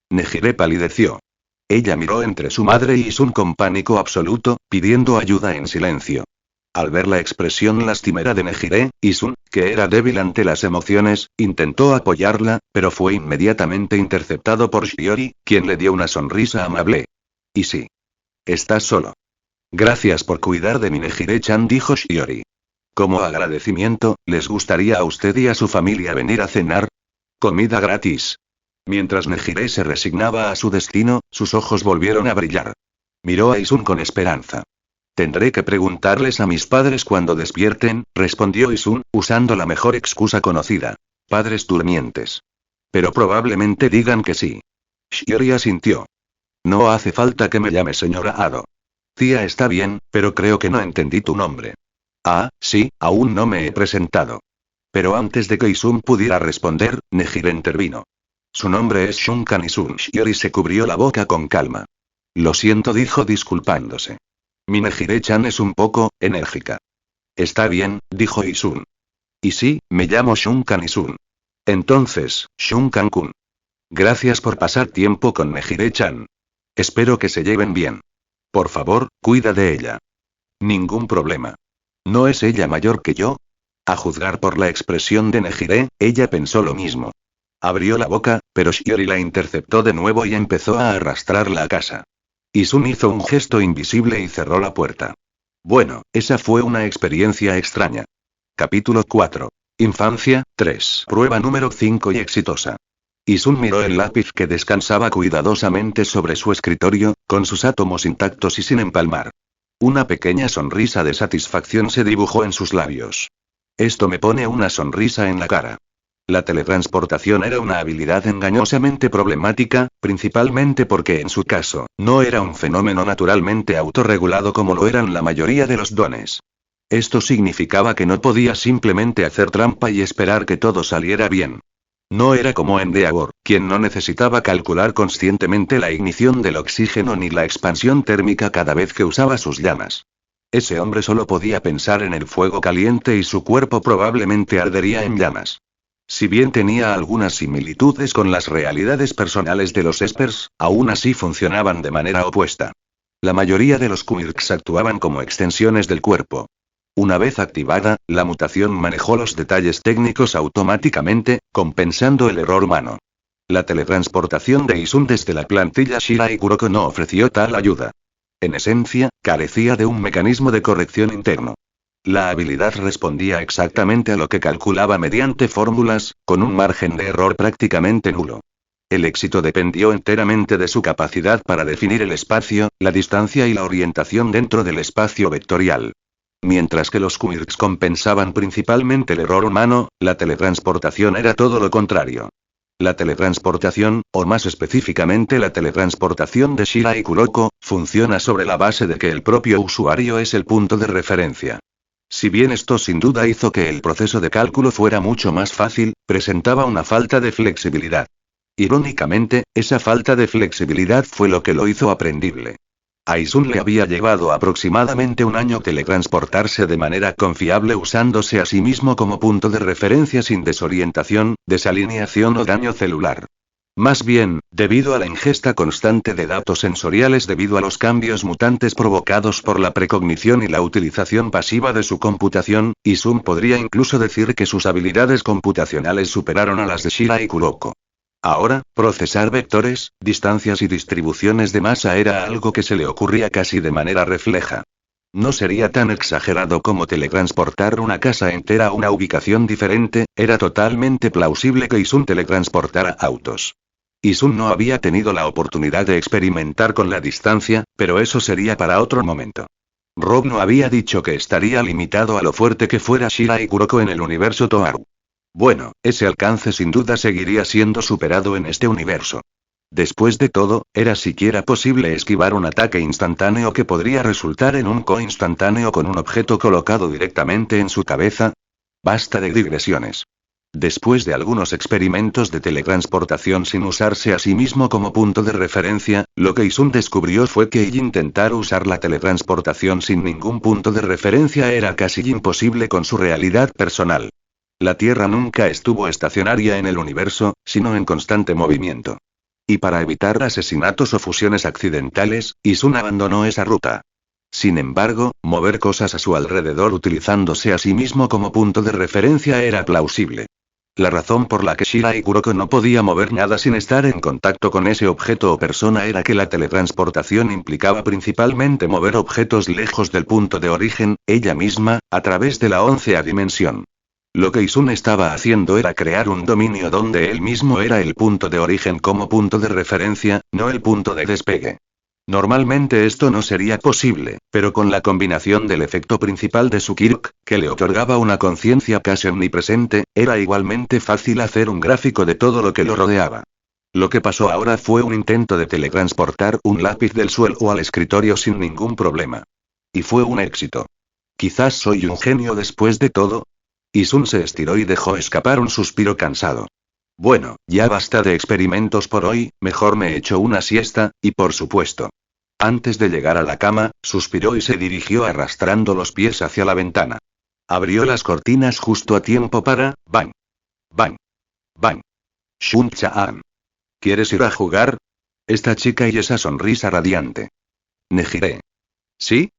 Nejire palideció. Ella miró entre su madre y Isun con pánico absoluto, pidiendo ayuda en silencio. Al ver la expresión lastimera de Nejire, Isun, que era débil ante las emociones, intentó apoyarla, pero fue inmediatamente interceptado por Shiori, quien le dio una sonrisa amable. ¿Y sí? ¿Estás solo? Gracias por cuidar de mi Nejire-chan, dijo Shiori. Como agradecimiento, ¿les gustaría a usted y a su familia venir a cenar? Comida gratis. Mientras Nejire se resignaba a su destino, sus ojos volvieron a brillar. Miró a Isun con esperanza. Tendré que preguntarles a mis padres cuando despierten, respondió Isun, usando la mejor excusa conocida. Padres durmientes. Pero probablemente digan que sí. Shiori asintió. No hace falta que me llame señora Ado. Tía está bien, pero creo que no entendí tu nombre. Ah, sí, aún no me he presentado. Pero antes de que Isun pudiera responder, Nejire intervino. Su nombre es Shunkan Isun. Shiori se cubrió la boca con calma. Lo siento, dijo disculpándose. Mi Nejire-chan es un poco enérgica. Está bien, dijo Isun. Y sí, me llamo Shunkan Isun. Entonces, Shunkan-kun. Gracias por pasar tiempo con Nejire-chan. Espero que se lleven bien. Por favor, cuida de ella. Ningún problema. ¿No es ella mayor que yo? A juzgar por la expresión de Nejire, ella pensó lo mismo. Abrió la boca, pero Shiori la interceptó de nuevo y empezó a arrastrarla a casa. Isun hizo un gesto invisible y cerró la puerta. Bueno, esa fue una experiencia extraña. Capítulo 4. Infancia, 3. Prueba número 5 y exitosa. Isun miró el lápiz que descansaba cuidadosamente sobre su escritorio, con sus átomos intactos y sin empalmar. Una pequeña sonrisa de satisfacción se dibujó en sus labios. Esto me pone una sonrisa en la cara. La teletransportación era una habilidad engañosamente problemática, principalmente porque en su caso, no era un fenómeno naturalmente autorregulado como lo eran la mayoría de los dones. Esto significaba que no podía simplemente hacer trampa y esperar que todo saliera bien. No era como Endeavor, quien no necesitaba calcular conscientemente la ignición del oxígeno ni la expansión térmica cada vez que usaba sus llamas. Ese hombre solo podía pensar en el fuego caliente y su cuerpo probablemente ardería en llamas. Si bien tenía algunas similitudes con las realidades personales de los Espers, aún así funcionaban de manera opuesta. La mayoría de los Quirks actuaban como extensiones del cuerpo. Una vez activada, la mutación manejó los detalles técnicos automáticamente, compensando el error humano. La teletransportación de Isun desde la plantilla Shirai Kuroko no ofreció tal ayuda. En esencia, carecía de un mecanismo de corrección interno. La habilidad respondía exactamente a lo que calculaba mediante fórmulas, con un margen de error prácticamente nulo. El éxito dependió enteramente de su capacidad para definir el espacio, la distancia y la orientación dentro del espacio vectorial. Mientras que los Quirks compensaban principalmente el error humano, la teletransportación era todo lo contrario. La teletransportación, o más específicamente la teletransportación de Shirai Kuroko, funciona sobre la base de que el propio usuario es el punto de referencia. Si bien esto sin duda hizo que el proceso de cálculo fuera mucho más fácil, presentaba una falta de flexibilidad. Irónicamente, esa falta de flexibilidad fue lo que lo hizo aprendible. A Isun le había llevado aproximadamente un año teletransportarse de manera confiable usándose a sí mismo como punto de referencia sin desorientación, desalineación o daño celular. Más bien, debido a la ingesta constante de datos sensoriales debido a los cambios mutantes provocados por la precognición y la utilización pasiva de su computación, Isun podría incluso decir que sus habilidades computacionales superaron a las de Shirai Kuroko. Ahora, procesar vectores, distancias y distribuciones de masa era algo que se le ocurría casi de manera refleja. No sería tan exagerado como teletransportar una casa entera a una ubicación diferente, era totalmente plausible que Isun teletransportara autos. Isun no había tenido la oportunidad de experimentar con la distancia, pero eso sería para otro momento. Rob no había dicho que estaría limitado a lo fuerte que fuera Shirai Kuroko en el universo Toaru. Bueno, ese alcance sin duda seguiría siendo superado en este universo. Después de todo, ¿era siquiera posible esquivar un ataque instantáneo que podría resultar en un co-instantáneo con un objeto colocado directamente en su cabeza? Basta de digresiones. Después de algunos experimentos de teletransportación sin usarse a sí mismo como punto de referencia, lo que Isun descubrió fue que intentar usar la teletransportación sin ningún punto de referencia era casi imposible con su realidad personal. La Tierra nunca estuvo estacionaria en el universo, sino en constante movimiento. Y para evitar asesinatos o fusiones accidentales, Isun abandonó esa ruta. Sin embargo, mover cosas a su alrededor utilizándose a sí mismo como punto de referencia era plausible. La razón por la que Shirai Kuroko no podía mover nada sin estar en contacto con ese objeto o persona era que la teletransportación implicaba principalmente mover objetos lejos del punto de origen, ella misma, a través de la 11ª dimensión. Lo que Isun estaba haciendo era crear un dominio donde él mismo era el punto de origen como punto de referencia, no el punto de despegue. Normalmente esto no sería posible, pero con la combinación del efecto principal de su Kirk, que le otorgaba una conciencia casi omnipresente, era igualmente fácil hacer un gráfico de todo lo que lo rodeaba. Lo que pasó ahora fue un intento de teletransportar un lápiz del suelo al escritorio sin ningún problema. Y fue un éxito. Quizás soy un genio después de todo. Isun se estiró y dejó escapar un suspiro cansado. Bueno, ya basta de experimentos por hoy, mejor me echo una siesta, y por supuesto. Antes de llegar a la cama, suspiró y se dirigió arrastrando los pies hacia la ventana. Abrió las cortinas justo a tiempo para, bang, bang, bang. Shun-chan. ¿Quieres ir a jugar? Esta chica y esa sonrisa radiante. Nejire. ¿Sí?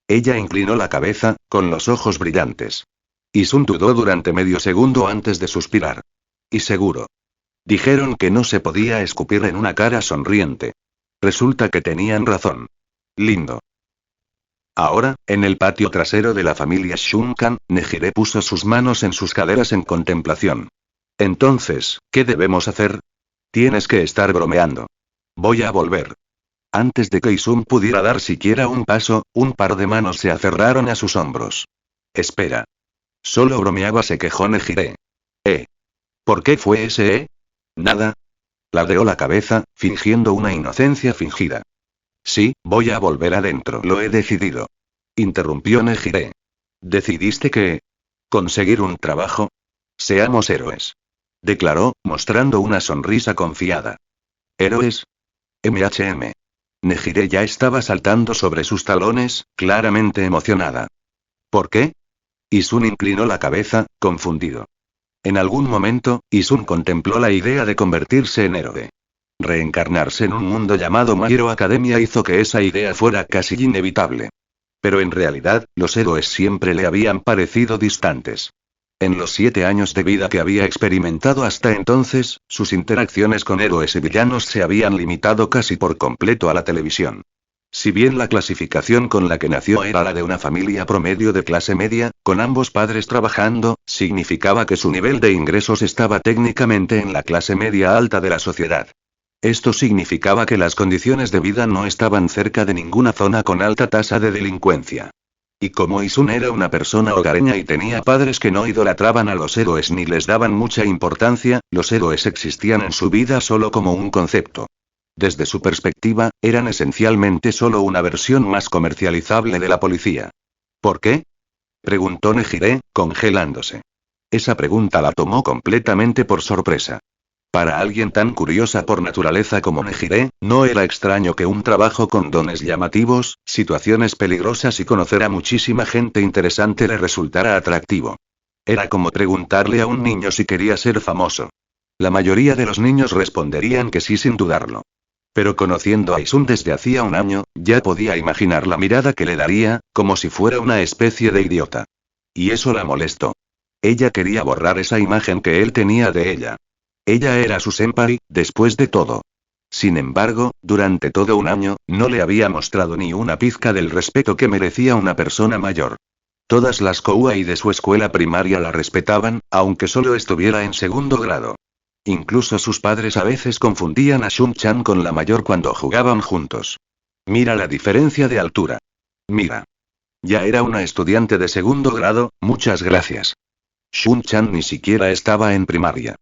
Ella inclinó la cabeza, con los ojos brillantes. Isun dudó durante medio segundo antes de suspirar. Y seguro. Dijeron que no se podía escupir en una cara sonriente. Resulta que tenían razón. Lindo. Ahora, en el patio trasero de la familia Shunkan, Nejire puso sus manos en sus caderas en contemplación. Entonces, ¿qué debemos hacer? Tienes que estar bromeando. Voy a volver. Antes de que Isun pudiera dar siquiera un paso, un par de manos se aferraron a sus hombros. Espera. Solo bromeaba, se quejó Nejire. ¿Por qué fue ese? Nada. Ladeó la cabeza, fingiendo una inocencia fingida. Sí, voy a volver adentro. Lo he decidido. Interrumpió Nejire. ¿Decidiste qué? ¿Conseguir un trabajo? Seamos héroes. Declaró, mostrando una sonrisa confiada. ¿Héroes? MHM. Nejire ya estaba saltando sobre sus talones, claramente emocionada. ¿Por qué? Isun inclinó la cabeza, confundido. En algún momento, Isun contempló la idea de convertirse en héroe. Reencarnarse en un mundo llamado My Hero Academia hizo que esa idea fuera casi inevitable. Pero en realidad, los héroes siempre le habían parecido distantes. En los 7 años de vida que había experimentado hasta entonces, sus interacciones con héroes y villanos se habían limitado casi por completo a la televisión. Si bien la clasificación con la que nació era la de una familia promedio de clase media, con ambos padres trabajando, significaba que su nivel de ingresos estaba técnicamente en la clase media alta de la sociedad. Esto significaba que las condiciones de vida no estaban cerca de ninguna zona con alta tasa de delincuencia. Y como Isun era una persona hogareña y tenía padres que no idolatraban a los héroes ni les daban mucha importancia, los héroes existían en su vida solo como un concepto. Desde su perspectiva, eran esencialmente solo una versión más comercializable de la policía. ¿Por qué? Preguntó Nejire, congelándose. Esa pregunta la tomó completamente por sorpresa. Para alguien tan curiosa por naturaleza como Nejire, no era extraño que un trabajo con dones llamativos, situaciones peligrosas y conocer a muchísima gente interesante le resultara atractivo. Era como preguntarle a un niño si quería ser famoso. La mayoría de los niños responderían que sí sin dudarlo. Pero conociendo a Isun desde hacía un año, ya podía imaginar la mirada que le daría, como si fuera una especie de idiota. Y eso la molestó. Ella quería borrar esa imagen que él tenía de ella. Ella era su senpai, después de todo. Sin embargo, durante todo un año, no le había mostrado ni una pizca del respeto que merecía una persona mayor. Todas las Kouai de su escuela primaria la respetaban, aunque solo estuviera en segundo grado. Incluso sus padres a veces confundían a Shun-chan con la mayor cuando jugaban juntos. Mira la diferencia de altura. Mira. Ya era una estudiante de segundo grado, muchas gracias. Shun-chan ni siquiera estaba en primaria.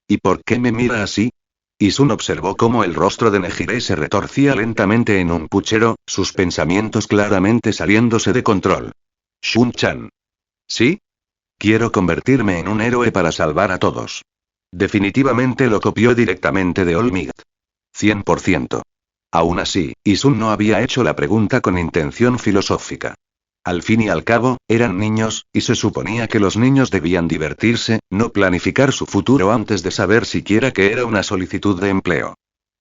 ¿Y por qué me mira así? Isun observó cómo el rostro de Nejire se retorcía lentamente en un puchero, sus pensamientos claramente saliéndose de control. Shun-chan. ¿Sí? Quiero convertirme en un héroe para salvar a todos. Definitivamente lo copió directamente de All Might. 100%. Aún así, Isun no había hecho la pregunta con intención filosófica. Al fin y al cabo, eran niños, y se suponía que los niños debían divertirse, no planificar su futuro antes de saber siquiera que era una solicitud de empleo.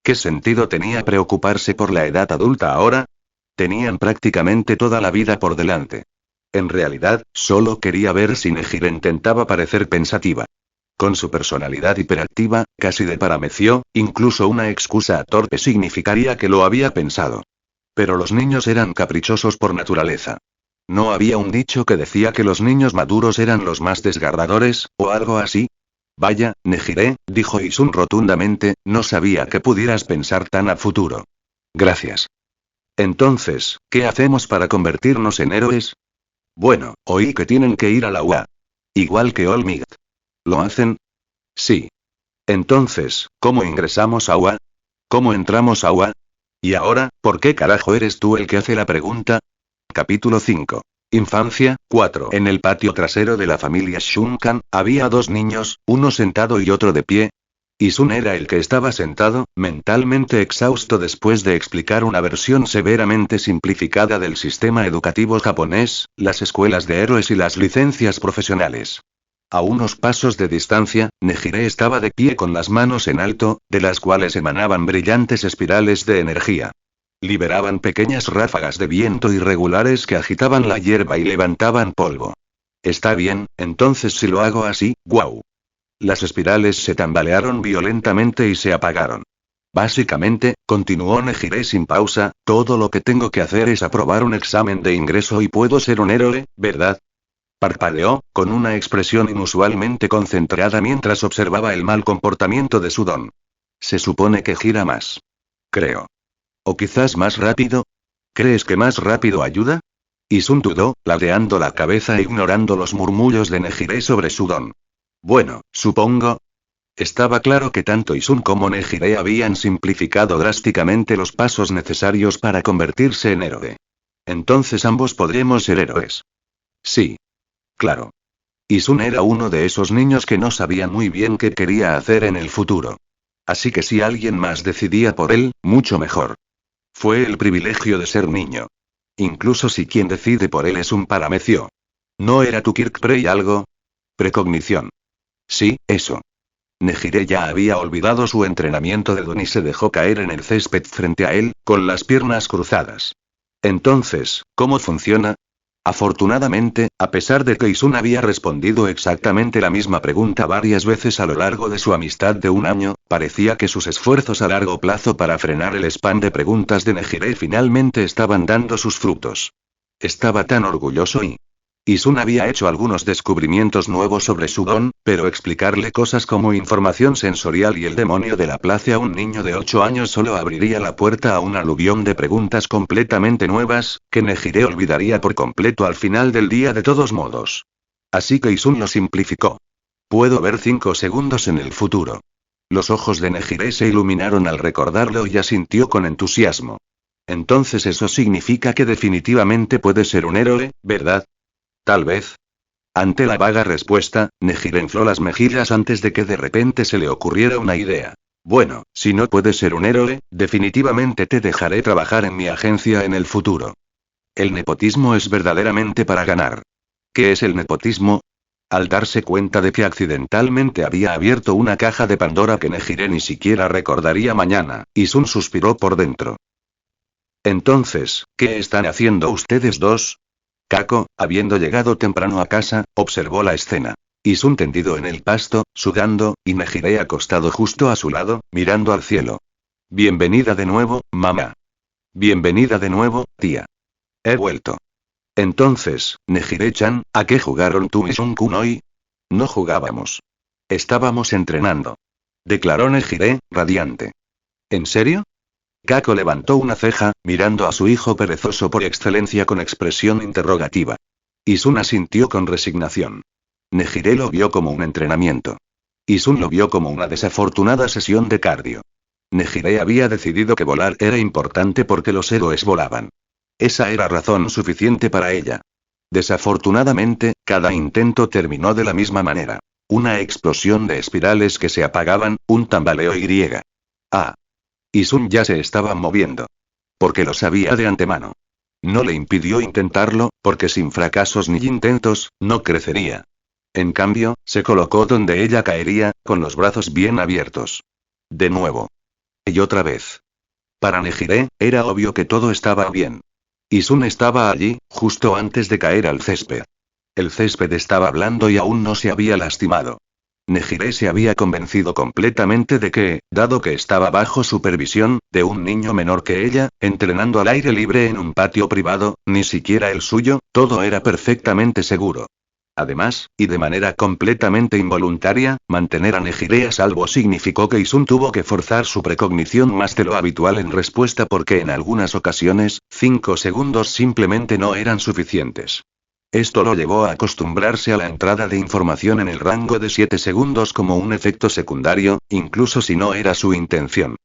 ¿Qué sentido tenía preocuparse por la edad adulta ahora? Tenían prácticamente toda la vida por delante. En realidad, solo quería ver si Nejire intentaba parecer pensativa. Con su personalidad hiperactiva, casi de parameció, incluso una excusa torpe significaría que lo había pensado. Pero los niños eran caprichosos por naturaleza. ¿No había un dicho que decía que los niños maduros eran los más desgarradores, o algo así? Vaya, Nejire, dijo Isun rotundamente, no sabía que pudieras pensar tan a futuro. Gracias. Entonces, ¿qué hacemos para convertirnos en héroes? Bueno, oí que tienen que ir a la UA. Igual que All Might. ¿Lo hacen? Sí. Entonces, ¿cómo ingresamos a UA? ¿Cómo entramos a UA? Y ahora, ¿por qué carajo eres tú el que hace la pregunta? Capítulo 5. Infancia, 4. En el patio trasero de la familia Shunkan, había 2 niños, uno sentado y otro de pie. Isun era el que estaba sentado, mentalmente exhausto después de explicar una versión severamente simplificada del sistema educativo japonés, las escuelas de héroes y las licencias profesionales. A unos pasos de distancia, Nejire estaba de pie con las manos en alto, de las cuales emanaban brillantes espirales de energía. Liberaban pequeñas ráfagas de viento irregulares que agitaban la hierba y levantaban polvo. Está bien, entonces si lo hago así, guau. Las espirales se tambalearon violentamente y se apagaron. Básicamente, continuó Nejire sin pausa, todo lo que tengo que hacer es aprobar un examen de ingreso y puedo ser un héroe, ¿verdad? Parpadeó, con una expresión inusualmente concentrada mientras observaba el mal comportamiento de su don. Se supone que gira más. Creo. ¿O quizás más rápido? ¿Crees que más rápido ayuda? Isun dudó, ladeando la cabeza e ignorando los murmullos de Nejire sobre su don. Bueno, supongo. Estaba claro que tanto Isun como Nejire habían simplificado drásticamente los pasos necesarios para convertirse en héroe. Entonces ambos podremos ser héroes. Sí. Claro. Isun era uno de esos niños que no sabía muy bien qué quería hacer en el futuro. Así que si alguien más decidía por él, mucho mejor. Fue el privilegio de ser niño. Incluso si quien decide por él es un paramecio. ¿No era tu Kirkprey algo? Precognición. Sí, eso. Nejire ya había olvidado su entrenamiento de don y se dejó caer en el césped frente a él, con las piernas cruzadas. Entonces, ¿cómo funciona? Afortunadamente, a pesar de que Isun había respondido exactamente la misma pregunta varias veces a lo largo de su amistad de un año, parecía que sus esfuerzos a largo plazo para frenar el spam de preguntas de Nejire finalmente estaban dando sus frutos. Estaba tan orgulloso y... Isun había hecho algunos descubrimientos nuevos sobre su don, pero explicarle cosas como información sensorial y el demonio de la plaza a un niño de 8 años solo abriría la puerta a un aluvión de preguntas completamente nuevas, que Nejire olvidaría por completo al final del día de todos modos. Así que Isun lo simplificó. Puedo ver 5 segundos en el futuro. Los ojos de Nejire se iluminaron al recordarlo y asintió con entusiasmo. Entonces eso significa que definitivamente puede ser un héroe, ¿verdad? Tal vez. Ante la vaga respuesta, Nejire infló las mejillas antes de que de repente se le ocurriera una idea. Bueno, si no puedes ser un héroe, definitivamente te dejaré trabajar en mi agencia en el futuro. El nepotismo es verdaderamente para ganar. ¿Qué es el nepotismo? Al darse cuenta de que accidentalmente había abierto una caja de Pandora que Nejire ni siquiera recordaría mañana, Isun suspiró por dentro. Entonces, ¿qué están haciendo ustedes dos? Kako, habiendo llegado temprano a casa, observó la escena. Isun tendido en el pasto, sudando, y Nejire acostado justo a su lado, mirando al cielo. Bienvenida de nuevo, mamá. Bienvenida de nuevo, tía. He vuelto. Entonces, Nejire-chan, ¿a qué jugaron tú y Sun-kun hoy? No jugábamos. Estábamos entrenando. Declaró Nejire, radiante. ¿En serio? Kako levantó una ceja, mirando a su hijo perezoso por excelencia con expresión interrogativa. Isun asintió con resignación. Nejire lo vio como un entrenamiento. Isun lo vio como una desafortunada sesión de cardio. Nejire había decidido que volar era importante porque los héroes volaban. Esa era razón suficiente para ella. Desafortunadamente, cada intento terminó de la misma manera. Una explosión de espirales que se apagaban, un tambaleo y. Ah. Isun ya se estaba moviendo. Porque lo sabía de antemano. No le impidió intentarlo, porque sin fracasos ni intentos, no crecería. En cambio, se colocó donde ella caería, con los brazos bien abiertos. De nuevo. Y otra vez. Para Nejire, era obvio que todo estaba bien. Isun estaba allí, justo antes de caer al césped. El césped estaba blando y aún no se había lastimado. Nejire se había convencido completamente de que, dado que estaba bajo supervisión, de un niño menor que ella, entrenando al aire libre en un patio privado, ni siquiera el suyo, todo era perfectamente seguro. Además, y de manera completamente involuntaria, mantener a Nejire a salvo significó que Isun tuvo que forzar su precognición más de lo habitual en respuesta porque en algunas ocasiones, 5 segundos simplemente no eran suficientes. Esto lo llevó a acostumbrarse a la entrada de información en el rango de 7 segundos como un efecto secundario, incluso si no era su intención.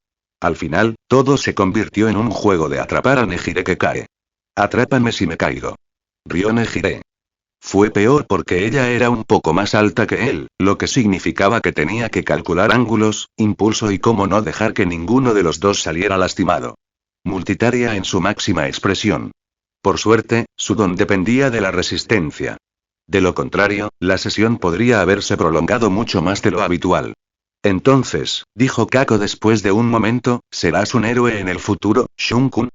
Al final, todo se convirtió en un juego de atrapar a Nejire que cae. Atrápame si me caigo. Rió Nejire. Fue peor porque ella era un poco más alta que él, lo que significaba que tenía que calcular ángulos, impulso y cómo no dejar que ninguno de los dos saliera lastimado. Multitarea en su máxima expresión. Por suerte, su don dependía de la resistencia. De lo contrario, la sesión podría haberse prolongado mucho más de lo habitual. Entonces, dijo Kako después de un momento, ¿serás un héroe en el futuro, Shun-kun?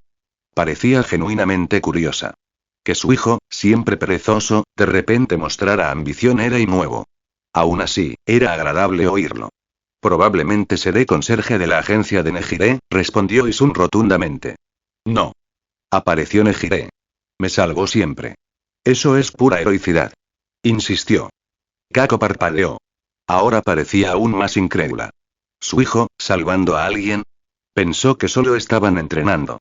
Parecía genuinamente curiosa. Que su hijo, siempre perezoso, de repente mostrara ambición era y nuevo. Aún así, era agradable oírlo. Probablemente seré conserje de la agencia de Nejire, respondió Isun rotundamente. No. Apareció Nejire. Me salvó siempre. Eso es pura heroicidad. Insistió. Kako parpadeó. Ahora parecía aún más incrédula. ¿Su hijo, salvando a alguien? Pensó que solo estaban entrenando.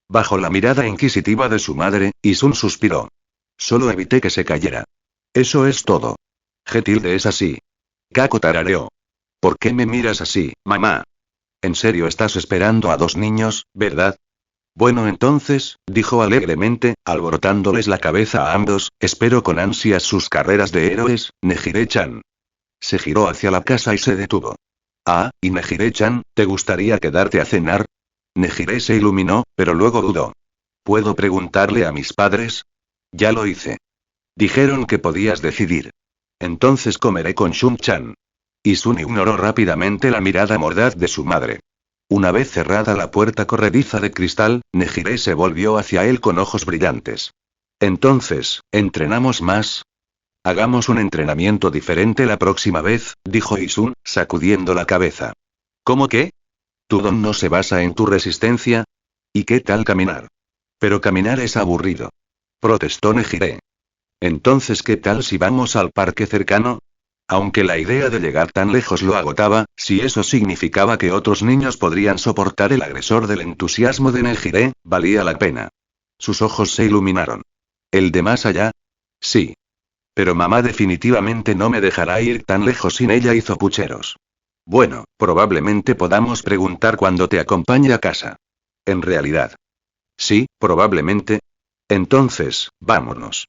Bajo la mirada inquisitiva de su madre, Isun suspiró. Solo evité que se cayera. Eso es todo. Getilde es así. Kako tarareó. ¿Por qué me miras así, mamá? En serio estás esperando a 2 niños, ¿verdad? Bueno entonces, dijo alegremente, alborotándoles la cabeza a ambos, espero con ansias sus carreras de héroes, Nejire-chan. Se giró hacia la casa y se detuvo. Ah, ¿y Nejire-chan, te gustaría quedarte a cenar? Nejire se iluminó, pero luego dudó. ¿Puedo preguntarle a mis padres? Ya lo hice. Dijeron que podías decidir. Entonces comeré con Shun-chan. Isun ignoró rápidamente la mirada mordaz de su madre. Una vez cerrada la puerta corrediza de cristal, Nejire se volvió hacia él con ojos brillantes. Entonces, ¿entrenamos más? Hagamos un entrenamiento diferente la próxima vez, dijo Isun, sacudiendo la cabeza. ¿Cómo qué? ¿Tu don no se basa en tu resistencia? ¿Y qué tal caminar? Pero caminar es aburrido. Protestó Nejire. Entonces, ¿qué tal si vamos al parque cercano? Aunque la idea de llegar tan lejos lo agotaba, si eso significaba que otros niños podrían soportar el agresor del entusiasmo de Nejire, valía la pena. Sus ojos se iluminaron. ¿El de más allá? Sí. Pero mamá definitivamente no me dejará ir tan lejos sin ella, hizo pucheros. Bueno, probablemente podamos preguntar cuando te acompañe a casa. En realidad. Sí, probablemente. Entonces, vámonos.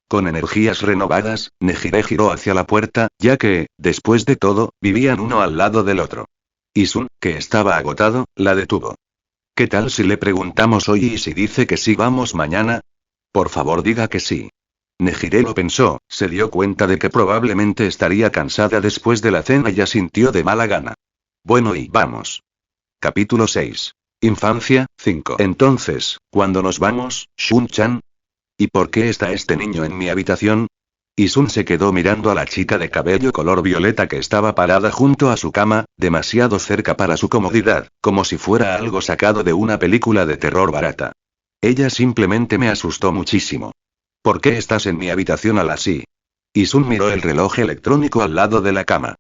Con energías renovadas, Nejire giró hacia la puerta, ya que, después de todo, vivían uno al lado del otro. Isun, que estaba agotado, la detuvo. ¿Qué tal si le preguntamos hoy y si dice que sí vamos mañana? Por favor diga que sí. Nejire lo pensó, se dio cuenta de que probablemente estaría cansada después de la cena y asintió de mala gana. Bueno y vamos. Capítulo 6. Infancia, 5. Entonces, ¿cuándo nos vamos, Shun-chan? ¿Y por qué está este niño en mi habitación? Isun se quedó mirando a la chica de cabello color violeta que estaba parada junto a su cama, demasiado cerca para su comodidad, como si fuera algo sacado de una película de terror barata. Ella simplemente me asustó muchísimo. ¿Por qué estás en mi habitación a las y? Isun miró el reloj electrónico al lado de la cama.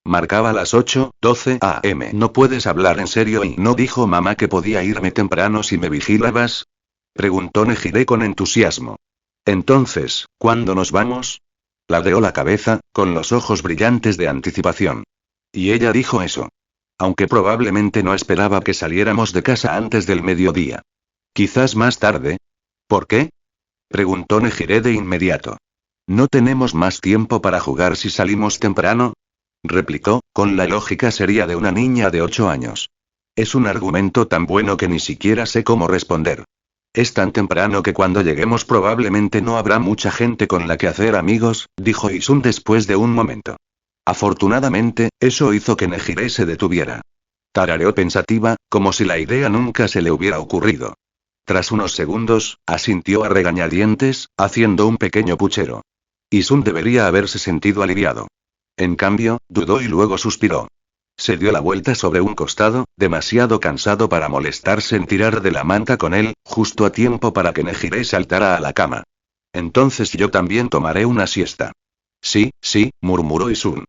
Marcaba las 8:12 am. ¿No puedes hablar en serio y no dijo mamá que podía irme temprano si me vigilabas? Preguntó Nejire con entusiasmo. Entonces, ¿cuándo nos vamos? Ladeó la cabeza, con los ojos brillantes de anticipación. Y ella dijo eso. Aunque probablemente no esperaba que saliéramos de casa antes del mediodía. Quizás más tarde. ¿Por qué? Preguntó Nejire de inmediato. ¿No tenemos más tiempo para jugar si salimos temprano? Replicó, con la lógica seria de una niña de 8 años. Es un argumento tan bueno que ni siquiera sé cómo responder. Es tan temprano que cuando lleguemos probablemente no habrá mucha gente con la que hacer amigos, dijo Isun después de un momento. Afortunadamente, eso hizo que Nejire se detuviera. Tarareó pensativa, como si la idea nunca se le hubiera ocurrido. Tras unos segundos, asintió a regañadientes, haciendo un pequeño puchero. Isun debería haberse sentido aliviado. En cambio, dudó y luego suspiró. Se dio la vuelta sobre un costado, demasiado cansado para molestarse en tirar de la manta con él, justo a tiempo para que Nejire saltara a la cama. Entonces yo también tomaré una siesta. Sí, sí, murmuró Isun.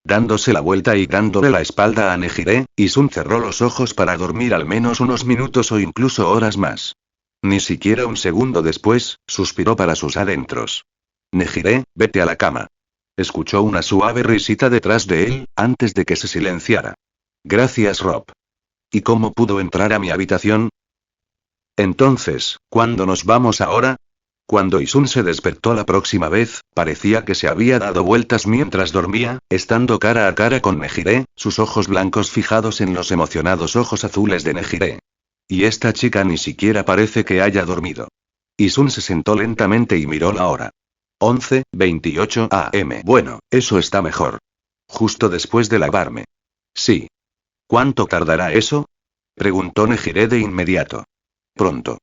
Dándose la vuelta y dándole la espalda a Nejire, Isun cerró los ojos para dormir al menos unos minutos o incluso horas más. Ni siquiera un segundo después, suspiró para sus adentros. Nejire, vete a la cama. Escuchó una suave risita detrás de él, antes de que se silenciara. Gracias, Rob. ¿Y cómo pudo entrar a mi habitación? Entonces, ¿cuándo nos vamos ahora? Cuando Isun se despertó la próxima vez, parecía que se había dado vueltas mientras dormía, estando cara a cara con Nejire, sus ojos blancos fijados en los emocionados ojos azules de Nejire. Y esta chica ni siquiera parece que haya dormido. Isun se sentó lentamente y miró la hora. 11:28 am. Bueno, eso está mejor. Justo después de lavarme. Sí. ¿Cuánto tardará eso? Preguntó Nejire de inmediato. Pronto.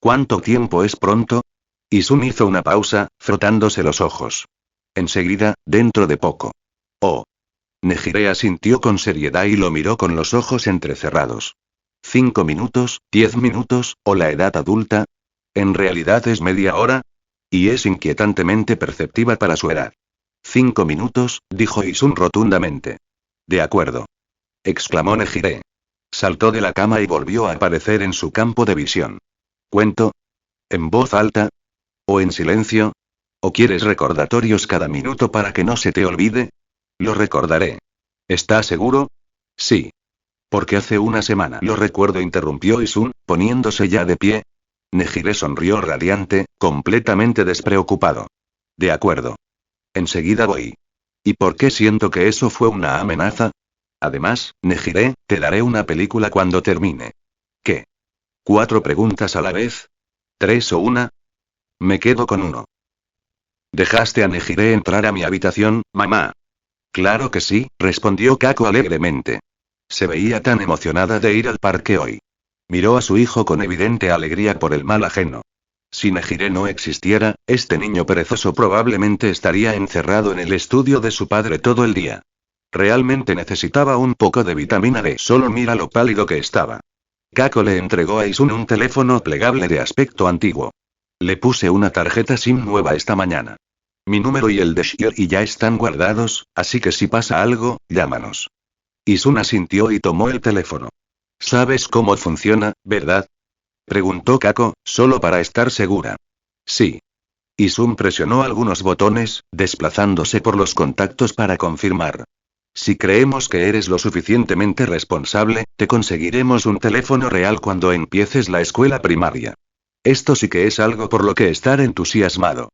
¿Cuánto tiempo es pronto? Isun hizo una pausa, frotándose los ojos. Enseguida, dentro de poco. Oh. Nejire asintió con seriedad y lo miró con los ojos entrecerrados. 5 minutos, 10 minutos, o la edad adulta. En realidad es media hora. Y es inquietantemente perceptiva para su edad. 5 minutos, dijo Isun rotundamente. De acuerdo. Exclamó Nejire. Saltó de la cama y volvió a aparecer en su campo de visión. ¿Cuento? ¿En voz alta? ¿O en silencio? ¿O quieres recordatorios cada minuto para que no se te olvide? Lo recordaré. ¿Estás seguro? Sí. Porque hace una semana lo recuerdo, interrumpió Isun, poniéndose ya de pie. Nejire sonrió radiante, completamente despreocupado. De acuerdo. Enseguida voy. ¿Y por qué siento que eso fue una amenaza? Además, Nejire, te daré una película cuando termine. ¿Qué? 4 preguntas a la vez. 3 o una. Me quedo con uno. ¿Dejaste a Nejire entrar a mi habitación, mamá? Claro que sí, respondió Kako alegremente. Se veía tan emocionada de ir al parque hoy. Miró a su hijo con evidente alegría por el mal ajeno. Si Nejire no existiera, este niño perezoso probablemente estaría encerrado en el estudio de su padre todo el día. Realmente necesitaba un poco de vitamina D. Solo mira lo pálido que estaba. Kako le entregó a Isun un teléfono plegable de aspecto antiguo. Le puse una tarjeta SIM nueva esta mañana. Mi número y el de Shiori ya están guardados, así que si pasa algo, llámanos. Isun asintió y tomó el teléfono. ¿Sabes cómo funciona, verdad? Preguntó Kako, solo para estar segura. Sí. Isun presionó algunos botones, desplazándose por los contactos para confirmar. Si creemos que eres lo suficientemente responsable, te conseguiremos un teléfono real cuando empieces la escuela primaria. Esto sí que es algo por lo que estar entusiasmado.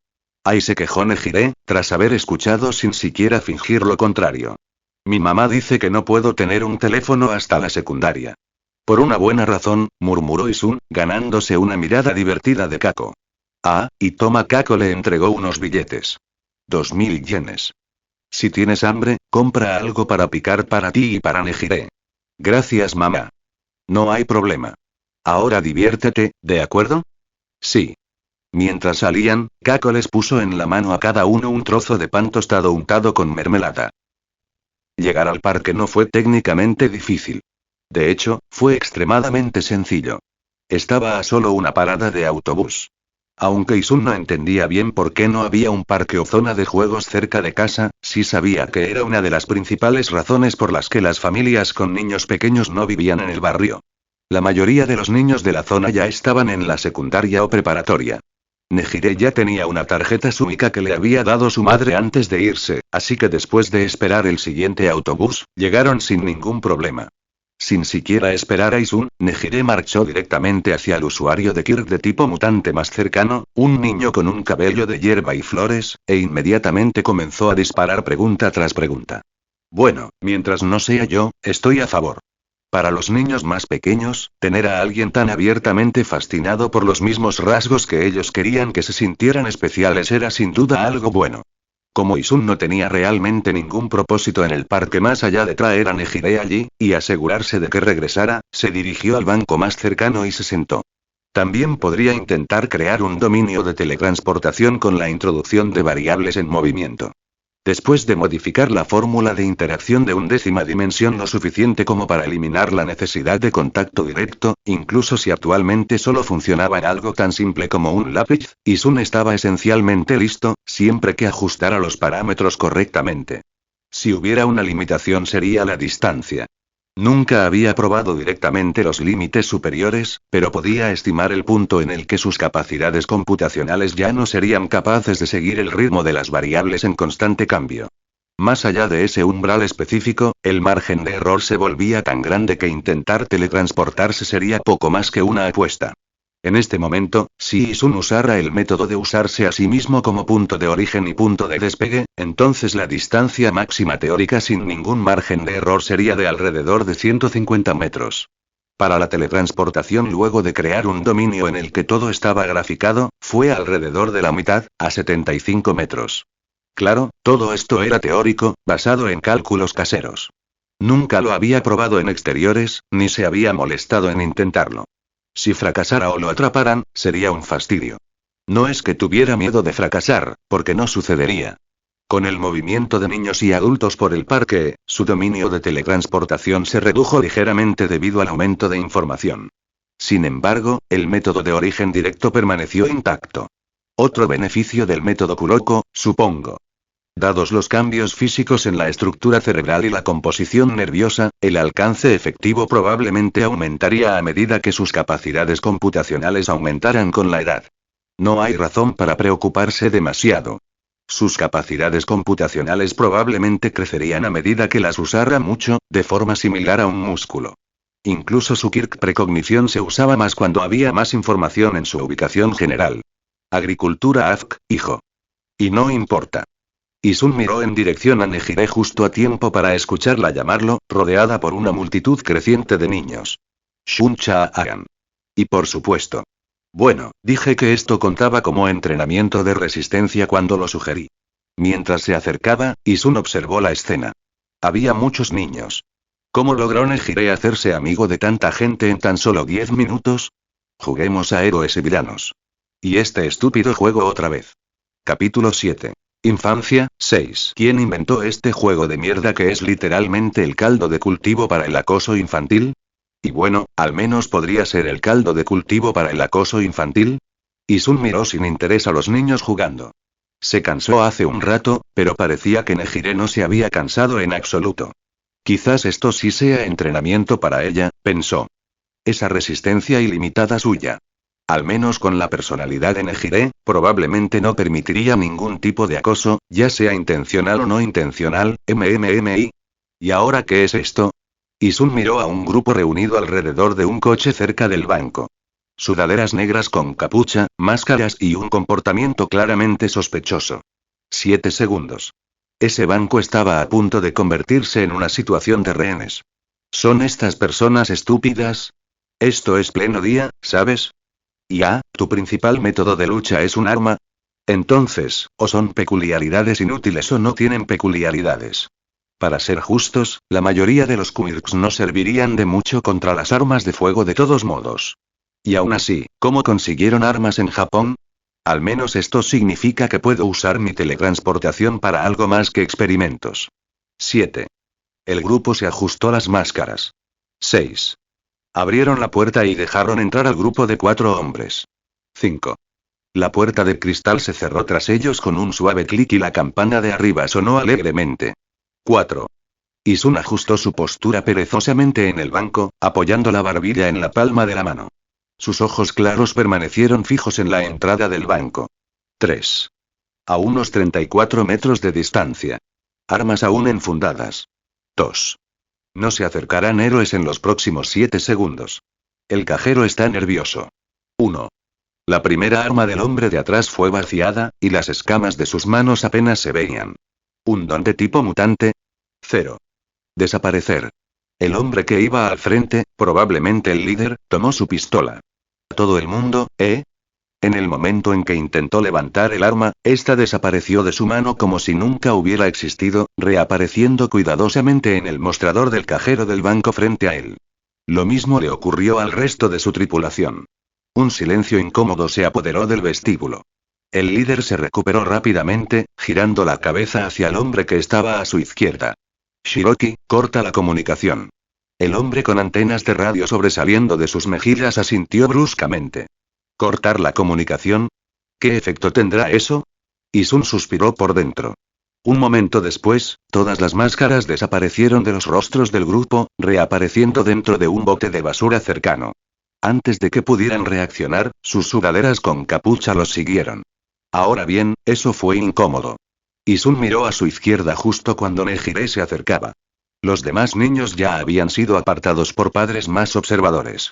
Ay, se quejó Nejire, tras haber escuchado sin siquiera fingir lo contrario. Mi mamá dice que no puedo tener un teléfono hasta la secundaria. Por una buena razón, murmuró Isun, ganándose una mirada divertida de Kako. Ah, y toma. Kako le entregó unos billetes. 2000 yenes. Si tienes hambre, compra algo para picar para ti y para Nejire. Gracias, mamá. No hay problema. Ahora diviértete, ¿de acuerdo? Sí. Mientras salían, Kako les puso en la mano a cada uno un trozo de pan tostado untado con mermelada. Llegar al parque no fue técnicamente difícil. De hecho, fue extremadamente sencillo. Estaba a solo una parada de autobús. Aunque Isun no entendía bien por qué no había un parque o zona de juegos cerca de casa, sí sabía que era una de las principales razones por las que las familias con niños pequeños no vivían en el barrio. La mayoría de los niños de la zona ya estaban en la secundaria o preparatoria. Nejire ya tenía una tarjeta Suica que le había dado su madre antes de irse, así que después de esperar el siguiente autobús, llegaron sin ningún problema. Sin siquiera esperar a Isun, Nejire marchó directamente hacia el usuario de Kirk de tipo mutante más cercano, un niño con un cabello de hierba y flores, e inmediatamente comenzó a disparar pregunta tras pregunta. Bueno, mientras no sea yo, estoy a favor. Para los niños más pequeños, tener a alguien tan abiertamente fascinado por los mismos rasgos que ellos querían que se sintieran especiales era sin duda algo bueno. Como Isun no tenía realmente ningún propósito en el parque más allá de traer a Nejire allí, y asegurarse de que regresara, se dirigió al banco más cercano y se sentó. También podría intentar crear un dominio de teletransportación con la introducción de variables en movimiento. Después de modificar la fórmula de interacción de undécima dimensión lo suficiente como para eliminar la necesidad de contacto directo, incluso si actualmente solo funcionaba en algo tan simple como un lápiz, Isun estaba esencialmente listo, siempre que ajustara los parámetros correctamente. Si hubiera una limitación sería la distancia. Nunca había probado directamente los límites superiores, pero podía estimar el punto en el que sus capacidades computacionales ya no serían capaces de seguir el ritmo de las variables en constante cambio. Más allá de ese umbral específico, el margen de error se volvía tan grande que intentar teletransportarse sería poco más que una apuesta. En este momento, si Isun usara el método de usarse a sí mismo como punto de origen y punto de despegue, entonces la distancia máxima teórica sin ningún margen de error sería de alrededor de 150 metros. Para la teletransportación luego de crear un dominio en el que todo estaba graficado, fue alrededor de la mitad, a 75 metros. Claro, todo esto era teórico, basado en cálculos caseros. Nunca lo había probado en exteriores, ni se había molestado en intentarlo. Si fracasara o lo atraparan, sería un fastidio. No es que tuviera miedo de fracasar, porque no sucedería. Con el movimiento de niños y adultos por el parque, su dominio de teletransportación se redujo ligeramente debido al aumento de información. Sin embargo, el método de origen directo permaneció intacto. Otro beneficio del método Kuroko, supongo. Dados los cambios físicos en la estructura cerebral y la composición nerviosa, el alcance efectivo probablemente aumentaría a medida que sus capacidades computacionales aumentaran con la edad. No hay razón para preocuparse demasiado. Sus capacidades computacionales probablemente crecerían a medida que las usara mucho, de forma similar a un músculo. Incluso su Kirk precognición se usaba más cuando había más información en su ubicación general. Agricultura AFK, hijo. Y no importa. Isun miró en dirección a Nejire justo a tiempo para escucharla llamarlo, rodeada por una multitud creciente de niños. Shun-chan. Y por supuesto. Bueno, dije que esto contaba como entrenamiento de resistencia cuando lo sugerí. Mientras se acercaba, Isun observó la escena. Había muchos niños. ¿Cómo logró Nejire hacerse amigo de tanta gente en tan solo 10 minutos? Juguemos a héroes y villanos. Y este estúpido juego otra vez. Capítulo 7. Infancia, 6. ¿Quién inventó este juego de mierda que es literalmente el caldo de cultivo para el acoso infantil? Y bueno, al menos podría ser el caldo de cultivo para el acoso infantil. Isun miró sin interés a los niños jugando. Se cansó hace un rato, pero parecía que Nejire no se había cansado en absoluto. Quizás esto sí sea entrenamiento para ella, pensó. Esa resistencia ilimitada suya. Al menos con la personalidad de Nejire, probablemente no permitiría ningún tipo de acoso, ya sea intencional o no intencional, MMMI. ¿Y ahora qué es esto? Isun miró a un grupo reunido alrededor de un coche cerca del banco. Sudaderas negras con capucha, máscaras y un comportamiento claramente sospechoso. 7 segundos. Ese banco estaba a punto de convertirse en una situación de rehenes. ¿Son estas personas estúpidas? Esto es pleno día, ¿sabes? Y tu principal método de lucha es un arma. Entonces, o son peculiaridades inútiles o no tienen peculiaridades. Para ser justos, la mayoría de los quirks no servirían de mucho contra las armas de fuego de todos modos. Y aún así, ¿cómo consiguieron armas en Japón? Al menos esto significa que puedo usar mi teletransportación para algo más que experimentos. 7. El grupo se ajustó las máscaras. 6. Abrieron la puerta y dejaron entrar al grupo de 4 hombres. 5. La puerta de cristal se cerró tras ellos con un suave clic y la campana de arriba sonó alegremente. 4. Isun ajustó su postura perezosamente en el banco, apoyando la barbilla en la palma de la mano. Sus ojos claros permanecieron fijos en la entrada del banco. 3. A unos 34 metros de distancia. Armas aún enfundadas. 2. No se acercarán héroes en los próximos 7 segundos. El cajero está nervioso. 1. La primera arma del hombre de atrás fue vaciada, y las escamas de sus manos apenas se veían. ¿Un don de tipo mutante? 0. Desaparecer. El hombre que iba al frente, probablemente el líder, tomó su pistola. ¿Todo el mundo, eh? En el momento en que intentó levantar el arma, esta desapareció de su mano como si nunca hubiera existido, reapareciendo cuidadosamente en el mostrador del cajero del banco frente a él. Lo mismo le ocurrió al resto de su tripulación. Un silencio incómodo se apoderó del vestíbulo. El líder se recuperó rápidamente, girando la cabeza hacia el hombre que estaba a su izquierda. Shiroki, corta la comunicación. El hombre con antenas de radio sobresaliendo de sus mejillas asintió bruscamente. ¿Cortar la comunicación? ¿Qué efecto tendrá eso? Isun suspiró por dentro. Un momento después, todas las máscaras desaparecieron de los rostros del grupo, reapareciendo dentro de un bote de basura cercano. Antes de que pudieran reaccionar, sus sudaderas con capucha los siguieron. Ahora bien, eso fue incómodo. Isun miró a su izquierda justo cuando Nejire se acercaba. Los demás niños ya habían sido apartados por padres más observadores.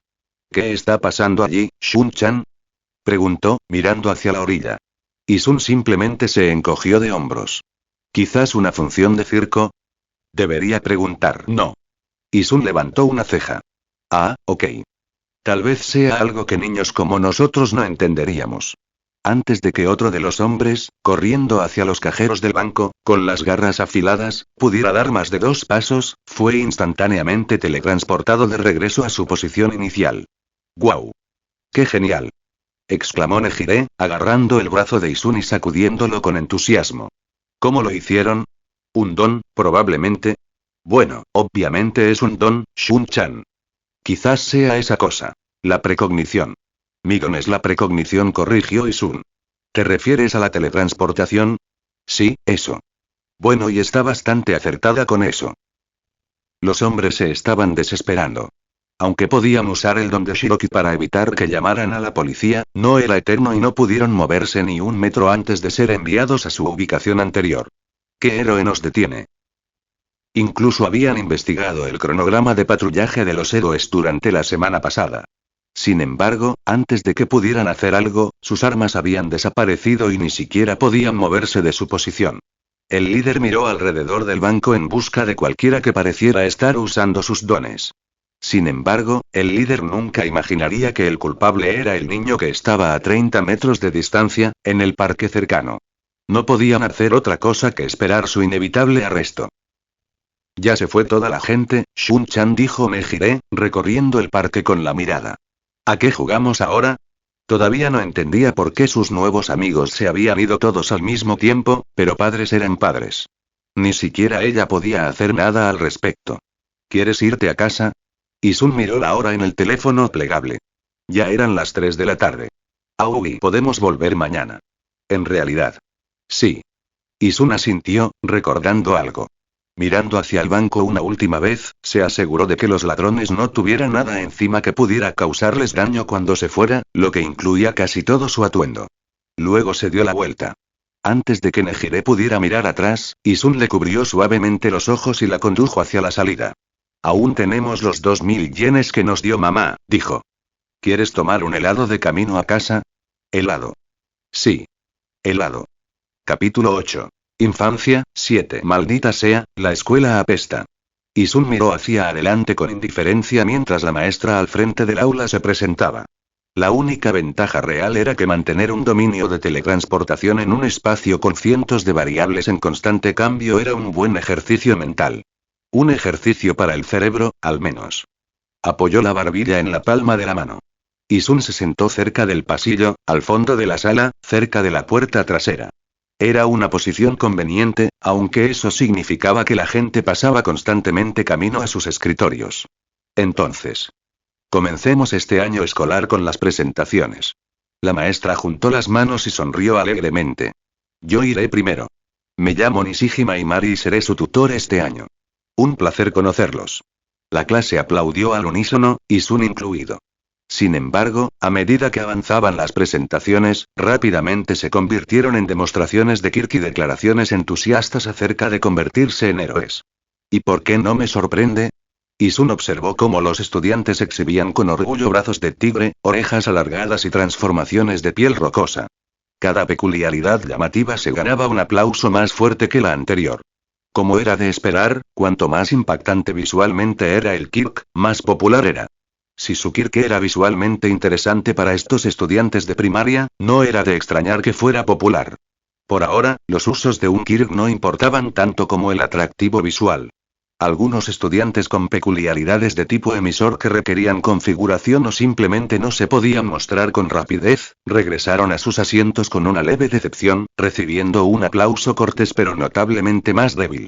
¿Qué está pasando allí, Shun-chan? Preguntó, mirando hacia la orilla. Isun simplemente se encogió de hombros. ¿Quizás una función de circo? Debería preguntar. No. Isun levantó una ceja. Ok. Tal vez sea algo que niños como nosotros no entenderíamos. Antes de que otro de los hombres, corriendo hacia los cajeros del banco, con las garras afiladas, pudiera dar más de 2 pasos, fue instantáneamente teletransportado de regreso a su posición inicial. ¡Guau! ¡Qué genial!, exclamó Nejire, agarrando el brazo de Isun y sacudiéndolo con entusiasmo. ¿Cómo lo hicieron? ¿Un don, probablemente? Bueno, obviamente es un don, Shun-chan. Quizás sea esa cosa. La precognición. Mi don es la precognición, corrigió Isun. ¿Te refieres a la teletransportación? Sí, eso. Bueno, y está bastante acertada con eso. Los hombres se estaban desesperando. Aunque podían usar el don de Shiroki para evitar que llamaran a la policía, no era eterno y no pudieron moverse ni un metro antes de ser enviados a su ubicación anterior. ¿Qué héroe nos detiene? Incluso habían investigado el cronograma de patrullaje de los héroes durante la semana pasada. Sin embargo, antes de que pudieran hacer algo, sus armas habían desaparecido y ni siquiera podían moverse de su posición. El líder miró alrededor del banco en busca de cualquiera que pareciera estar usando sus dones. Sin embargo, el líder nunca imaginaría que el culpable era el niño que estaba a 30 metros de distancia, en el parque cercano. No podían hacer otra cosa que esperar su inevitable arresto. Ya se fue toda la gente, Shun-chan, dijo Nejire, recorriendo el parque con la mirada. ¿A qué jugamos ahora? Todavía no entendía por qué sus nuevos amigos se habían ido todos al mismo tiempo, pero padres eran padres. Ni siquiera ella podía hacer nada al respecto. ¿Quieres irte a casa? Isun miró la hora en el teléfono plegable. Ya eran las 3 de la tarde. Aui, podemos volver mañana. En realidad. Sí. Isun asintió, recordando algo. Mirando hacia el banco una última vez, se aseguró de que los ladrones no tuvieran nada encima que pudiera causarles daño cuando se fuera, lo que incluía casi todo su atuendo. Luego se dio la vuelta. Antes de que Nejire pudiera mirar atrás, Isun le cubrió suavemente los ojos y la condujo hacia la salida. Aún tenemos los 2000 yenes que nos dio mamá, dijo. ¿Quieres tomar un helado de camino a casa? Helado. Sí. Helado. Capítulo 8. Infancia, 7. Maldita sea, la escuela apesta. Isun miró hacia adelante con indiferencia mientras la maestra al frente del aula se presentaba. La única ventaja real era que mantener un dominio de teletransportación en un espacio con cientos de variables en constante cambio era un buen ejercicio mental. Un ejercicio para el cerebro, al menos. Apoyó la barbilla en la palma de la mano. Isun se sentó cerca del pasillo, al fondo de la sala, cerca de la puerta trasera. Era una posición conveniente, aunque eso significaba que la gente pasaba constantemente camino a sus escritorios. Entonces. Comencemos este año escolar con las presentaciones. La maestra juntó las manos y sonrió alegremente. Yo iré primero. Me llamo Nishijima Imari y seré su tutor este año. Un placer conocerlos. La clase aplaudió al unísono, Isun incluido. Sin embargo, a medida que avanzaban las presentaciones, rápidamente se convirtieron en demostraciones de Kirk y declaraciones entusiastas acerca de convertirse en héroes. ¿Y por qué no me sorprende? Isun observó cómo los estudiantes exhibían con orgullo brazos de tigre, orejas alargadas y transformaciones de piel rocosa. Cada peculiaridad llamativa se ganaba un aplauso más fuerte que la anterior. Como era de esperar, cuanto más impactante visualmente era el Kirk, más popular era. Si su Kirk era visualmente interesante para estos estudiantes de primaria, no era de extrañar que fuera popular. Por ahora, los usos de un Kirk no importaban tanto como el atractivo visual. Algunos estudiantes con peculiaridades de tipo emisor que requerían configuración o simplemente no se podían mostrar con rapidez, regresaron a sus asientos con una leve decepción, recibiendo un aplauso cortés pero notablemente más débil.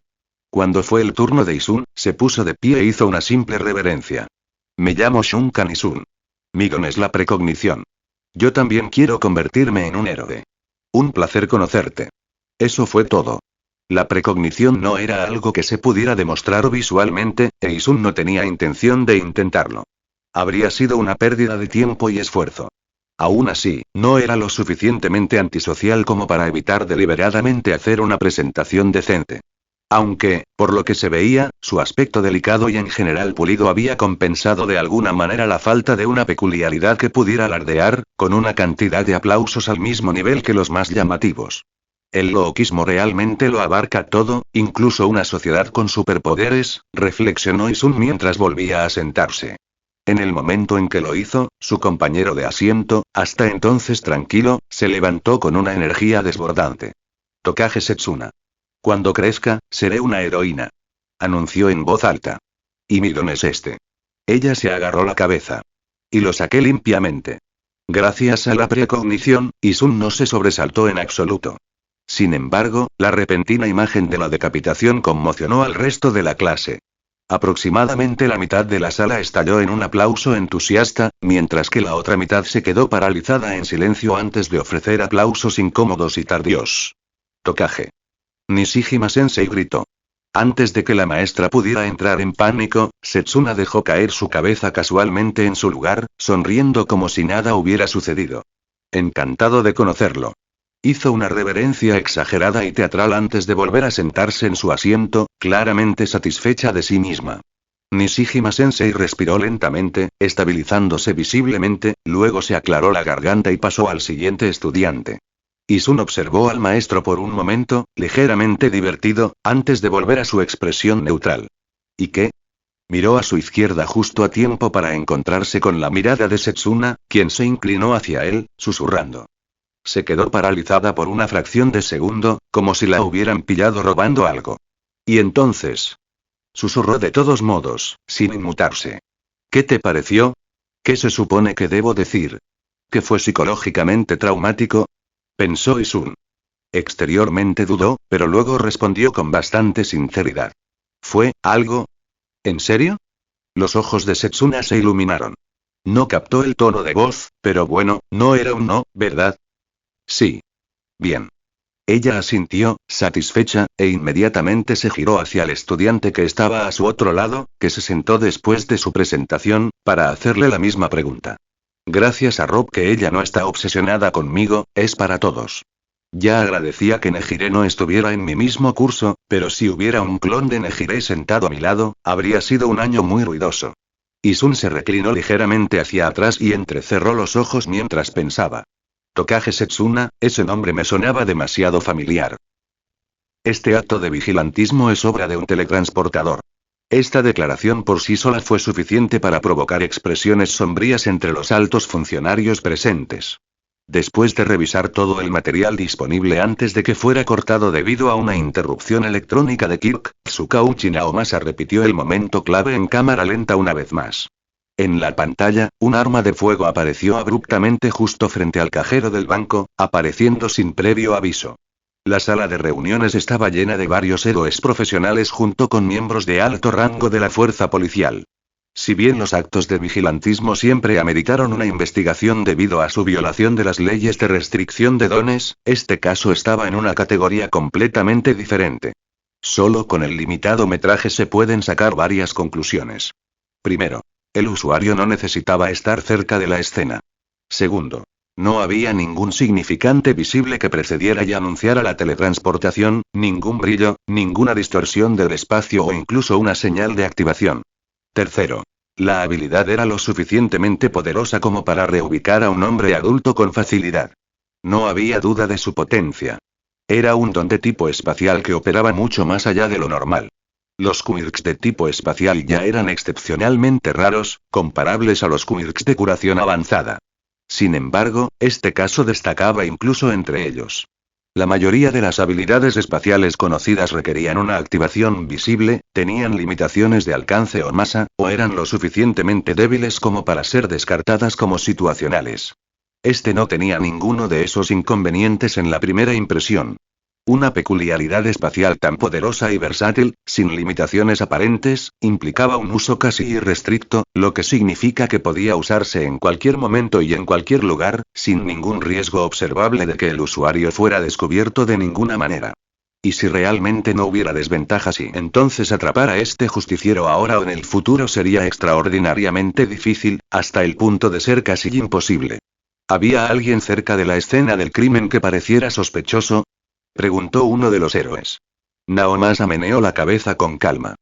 Cuando fue el turno de Isun, se puso de pie e hizo una simple reverencia. Me llamo Shunkan Isun. Mi don es la precognición. Yo también quiero convertirme en un héroe. Un placer conocerte. Eso fue todo. La precognición no era algo que se pudiera demostrar visualmente, e Isun no tenía intención de intentarlo. Habría sido una pérdida de tiempo y esfuerzo. Aún así, no era lo suficientemente antisocial como para evitar deliberadamente hacer una presentación decente. Aunque, por lo que se veía, su aspecto delicado y en general pulido había compensado de alguna manera la falta de una peculiaridad que pudiera alardear, con una cantidad de aplausos al mismo nivel que los más llamativos. El lookismo realmente lo abarca todo, incluso una sociedad con superpoderes, reflexionó Isun mientras volvía a sentarse. En el momento en que lo hizo, su compañero de asiento, hasta entonces tranquilo, se levantó con una energía desbordante. Tokage Setsuna. Cuando crezca, seré una heroína. Anunció en voz alta. Y mi don es este. Ella se agarró la cabeza. Y lo saqué limpiamente. Gracias a la precognición, Isun no se sobresaltó en absoluto. Sin embargo, la repentina imagen de la decapitación conmocionó al resto de la clase. Aproximadamente la mitad de la sala estalló en un aplauso entusiasta, mientras que la otra mitad se quedó paralizada en silencio antes de ofrecer aplausos incómodos y tardíos. Tokage. Nishijima-sensei gritó. Antes de que la maestra pudiera entrar en pánico, Setsuna dejó caer su cabeza casualmente en su lugar, sonriendo como si nada hubiera sucedido. Encantado de conocerlo. Hizo una reverencia exagerada y teatral antes de volver a sentarse en su asiento, claramente satisfecha de sí misma. Nishijima-sensei respiró lentamente, estabilizándose visiblemente, luego se aclaró la garganta y pasó al siguiente estudiante. Isun observó al maestro por un momento, ligeramente divertido, antes de volver a su expresión neutral. ¿Y qué? Miró a su izquierda justo a tiempo para encontrarse con la mirada de Setsuna, quien se inclinó hacia él, susurrando. Se quedó paralizada por una fracción de segundo, como si la hubieran pillado robando algo. ¿Y entonces? Susurró de todos modos, sin inmutarse. ¿Qué te pareció? ¿Qué se supone que debo decir? ¿Que fue psicológicamente traumático? Pensó Isun. Exteriormente dudó, pero luego respondió con bastante sinceridad. ¿Fue algo? ¿En serio? Los ojos de Setsuna se iluminaron. No captó el tono de voz, pero bueno, no era un no, ¿verdad? Sí. Bien. Ella asintió, satisfecha, e inmediatamente se giró hacia el estudiante que estaba a su otro lado, que se sentó después de su presentación, para hacerle la misma pregunta. Gracias a Rob que ella no está obsesionada conmigo, es para todos. Ya agradecía que Nejire no estuviera en mi mismo curso, pero si hubiera un clon de Nejire sentado a mi lado, habría sido un año muy ruidoso. Isun se reclinó ligeramente hacia atrás y entrecerró los ojos mientras pensaba. Tokage Setsuna, ese nombre me sonaba demasiado familiar. Este acto de vigilantismo es obra de un teletransportador. Esta declaración por sí sola fue suficiente para provocar expresiones sombrías entre los altos funcionarios presentes. Después de revisar todo el material disponible antes de que fuera cortado debido a una interrupción electrónica de Kirk, Tsukauchi Naomasa repitió el momento clave en cámara lenta una vez más. En la pantalla, un arma de fuego apareció abruptamente justo frente al cajero del banco, apareciendo sin previo aviso. La sala de reuniones estaba llena de varios héroes profesionales junto con miembros de alto rango de la fuerza policial. Si bien los actos de vigilantismo siempre ameritaron una investigación debido a su violación de las leyes de restricción de dones, este caso estaba en una categoría completamente diferente. Solo con el limitado metraje se pueden sacar varias conclusiones. Primero, el usuario no necesitaba estar cerca de la escena. Segundo, no había ningún significante visible que precediera y anunciara la teletransportación, ningún brillo, ninguna distorsión del espacio o incluso una señal de activación. Tercero, la habilidad era lo suficientemente poderosa como para reubicar a un hombre adulto con facilidad. No había duda de su potencia. Era un don de tipo espacial que operaba mucho más allá de lo normal. Los quirks de tipo espacial ya eran excepcionalmente raros, comparables a los quirks de curación avanzada. Sin embargo, este caso destacaba incluso entre ellos. La mayoría de las habilidades espaciales conocidas requerían una activación visible, tenían limitaciones de alcance o masa, o eran lo suficientemente débiles como para ser descartadas como situacionales. Este no tenía ninguno de esos inconvenientes en la primera impresión. Una peculiaridad espacial tan poderosa y versátil, sin limitaciones aparentes, implicaba un uso casi irrestricto, lo que significa que podía usarse en cualquier momento y en cualquier lugar, sin ningún riesgo observable de que el usuario fuera descubierto de ninguna manera. Y si realmente no hubiera desventajas y entonces atrapar a este justiciero ahora o en el futuro sería extraordinariamente difícil, hasta el punto de ser casi imposible. ¿Había alguien cerca de la escena del crimen que pareciera sospechoso?, preguntó uno de los héroes. Naomasa meneó la cabeza con calma.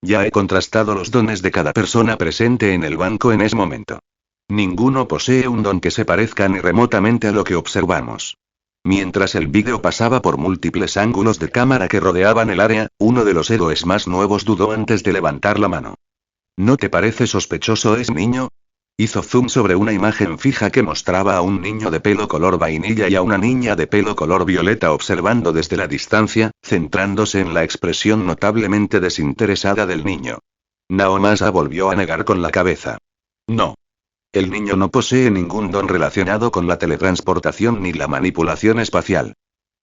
Ya he contrastado los dones de cada persona presente en el banco en ese momento. Ninguno posee un don que se parezca ni remotamente a lo que observamos. Mientras el vídeo pasaba por múltiples ángulos de cámara que rodeaban el área, uno de los héroes más nuevos dudó antes de levantar la mano. ¿No te parece sospechoso ese niño? Hizo zoom sobre una imagen fija que mostraba a un niño de pelo color vainilla y a una niña de pelo color violeta observando desde la distancia, centrándose en la expresión notablemente desinteresada del niño. Naomasa volvió a negar con la cabeza. No. El niño no posee ningún don relacionado con la teletransportación ni la manipulación espacial.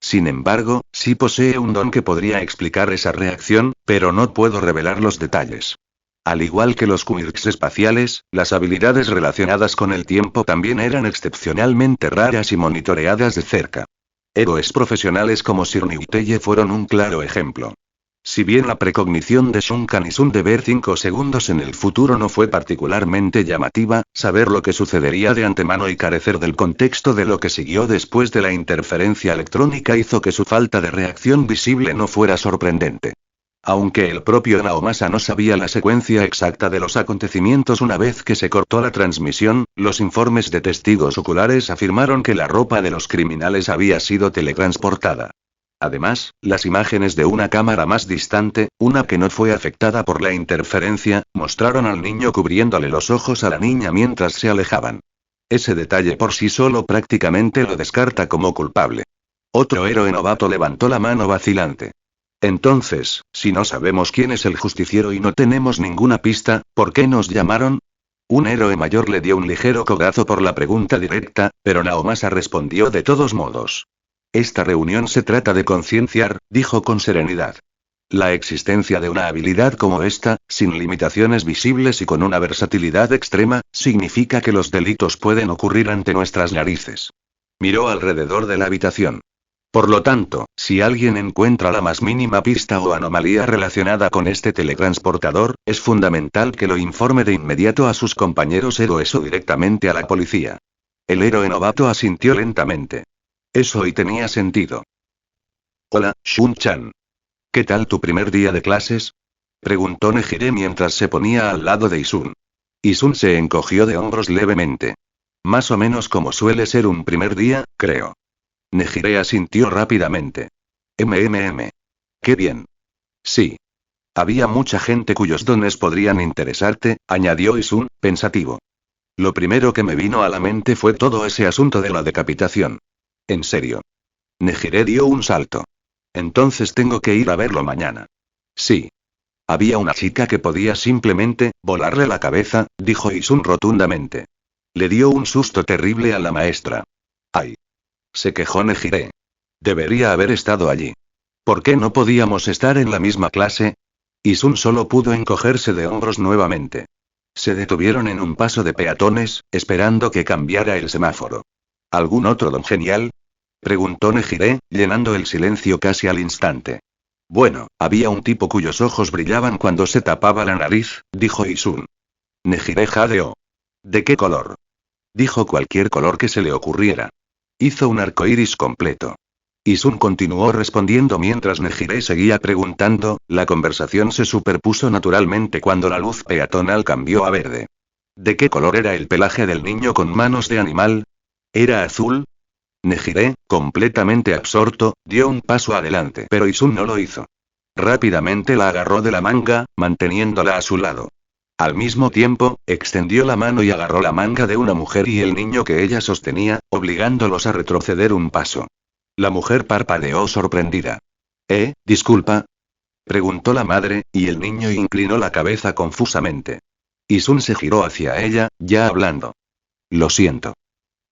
Sin embargo, sí posee un don que podría explicar esa reacción, pero no puedo revelar los detalles. Al igual que los quirks espaciales, las habilidades relacionadas con el tiempo también eran excepcionalmente raras y monitoreadas de cerca. Héroes profesionales como Sir Teye fueron un claro ejemplo. Si bien la precognición de Shunkan y Sun de ver 5 segundos en el futuro no fue particularmente llamativa, saber lo que sucedería de antemano y carecer del contexto de lo que siguió después de la interferencia electrónica hizo que su falta de reacción visible no fuera sorprendente. Aunque el propio Naomasa no sabía la secuencia exacta de los acontecimientos una vez que se cortó la transmisión, los informes de testigos oculares afirmaron que la ropa de los criminales había sido teletransportada. Además, las imágenes de una cámara más distante, una que no fue afectada por la interferencia, mostraron al niño cubriéndole los ojos a la niña mientras se alejaban. Ese detalle por sí solo prácticamente lo descarta como culpable. Otro héroe novato levantó la mano vacilante. Entonces, si no sabemos quién es el justiciero y no tenemos ninguna pista, ¿por qué nos llamaron? Un héroe mayor le dio un ligero codazo por la pregunta directa, pero Naomasa respondió de todos modos. Esta reunión se trata de concienciar, dijo con serenidad. La existencia de una habilidad como esta, sin limitaciones visibles y con una versatilidad extrema, significa que los delitos pueden ocurrir ante nuestras narices. Miró alrededor de la habitación. Por lo tanto, si alguien encuentra la más mínima pista o anomalía relacionada con este teletransportador, es fundamental que lo informe de inmediato a sus compañeros héroes o directamente a la policía. El héroe novato asintió lentamente. Eso y tenía sentido. Hola, Shun-chan. ¿Qué tal tu primer día de clases? Preguntó Nejire mientras se ponía al lado de Isun. Isun se encogió de hombros levemente. Más o menos como suele ser un primer día, creo. Nejire asintió rápidamente. Qué bien. Sí. Había mucha gente cuyos dones podrían interesarte, añadió Isun, pensativo. Lo primero que me vino a la mente fue todo ese asunto de la decapitación. En serio. Nejire dio un salto. Entonces tengo que ir a verlo mañana. Sí. Había una chica que podía simplemente volarle la cabeza, dijo Isun rotundamente. Le dio un susto terrible a la maestra. ¡Ay! Se quejó Nejire. Debería haber estado allí. ¿Por qué no podíamos estar en la misma clase? Isun solo pudo encogerse de hombros nuevamente. Se detuvieron en un paso de peatones, esperando que cambiara el semáforo. ¿Algún otro don genial? Preguntó Nejire, llenando el silencio casi al instante. Bueno, había un tipo cuyos ojos brillaban cuando se tapaba la nariz, dijo Isun. Nejire jadeó. ¿De qué color? Dijo cualquier color que se le ocurriera. Hizo un arco iris completo. Isun continuó respondiendo mientras Nejire seguía preguntando, la conversación se superpuso naturalmente cuando la luz peatonal cambió a verde. ¿De qué color era el pelaje del niño con manos de animal? ¿Era azul? Nejire, completamente absorto, dio un paso adelante, pero Isun no lo hizo. Rápidamente la agarró de la manga, manteniéndola a su lado. Al mismo tiempo, extendió la mano y agarró la manga de una mujer y el niño que ella sostenía, obligándolos a retroceder un paso. La mujer parpadeó sorprendida. Disculpa? Preguntó la madre, y el niño inclinó la cabeza confusamente. Isun se giró hacia ella, ya hablando. Lo siento.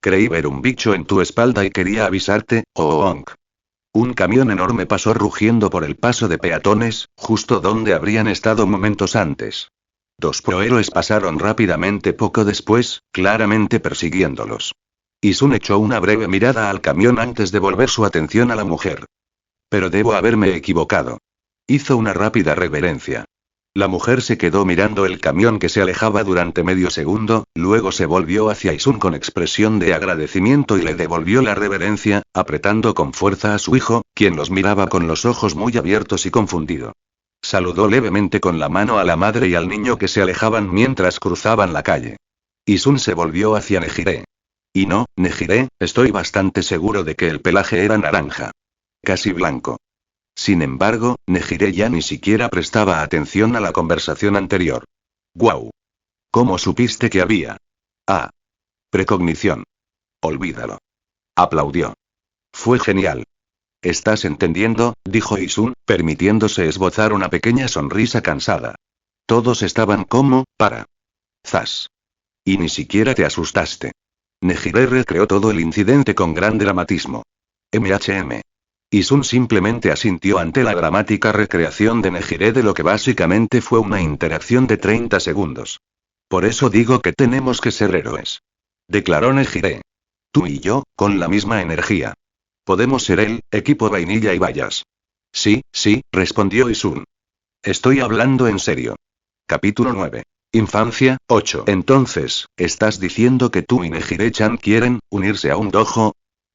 Creí ver un bicho en tu espalda y quería avisarte, Oonk. Un camión enorme pasó rugiendo por el paso de peatones, justo donde habrían estado momentos antes. Dos prohéroes pasaron rápidamente poco después, claramente persiguiéndolos. Isun echó una breve mirada al camión antes de volver su atención a la mujer. Pero debo haberme equivocado. Hizo una rápida reverencia. La mujer se quedó mirando el camión que se alejaba durante medio segundo, luego se volvió hacia Isun con expresión de agradecimiento y le devolvió la reverencia, apretando con fuerza a su hijo, quien los miraba con los ojos muy abiertos y confundido. Saludó levemente con la mano a la madre y al niño que se alejaban mientras cruzaban la calle. Isun se volvió hacia Nejire. Y no, Nejire, estoy bastante seguro de que el pelaje era naranja. Casi blanco. Sin embargo, Nejire ya ni siquiera prestaba atención a la conversación anterior. ¡Guau! ¿Cómo supiste que había? Ah. Precognición. Olvídalo. Aplaudió. Fue genial. ¿Estás entendiendo?, dijo Isun, permitiéndose esbozar una pequeña sonrisa cansada. Todos estaban como, para. Zas. Y ni siquiera te asustaste. Nejire recreó todo el incidente con gran dramatismo. Isun simplemente asintió ante la dramática recreación de Nejire de lo que básicamente fue una interacción de 30 segundos. Por eso digo que tenemos que ser héroes. Declaró Nejire. Tú y yo, con la misma energía. Podemos ser el equipo vainilla y bayas. Sí, sí, respondió Isun. Estoy hablando en serio. Capítulo 9. Infancia, 8. Entonces, ¿estás diciendo que tú y Nejire-chan quieren unirse a un dojo?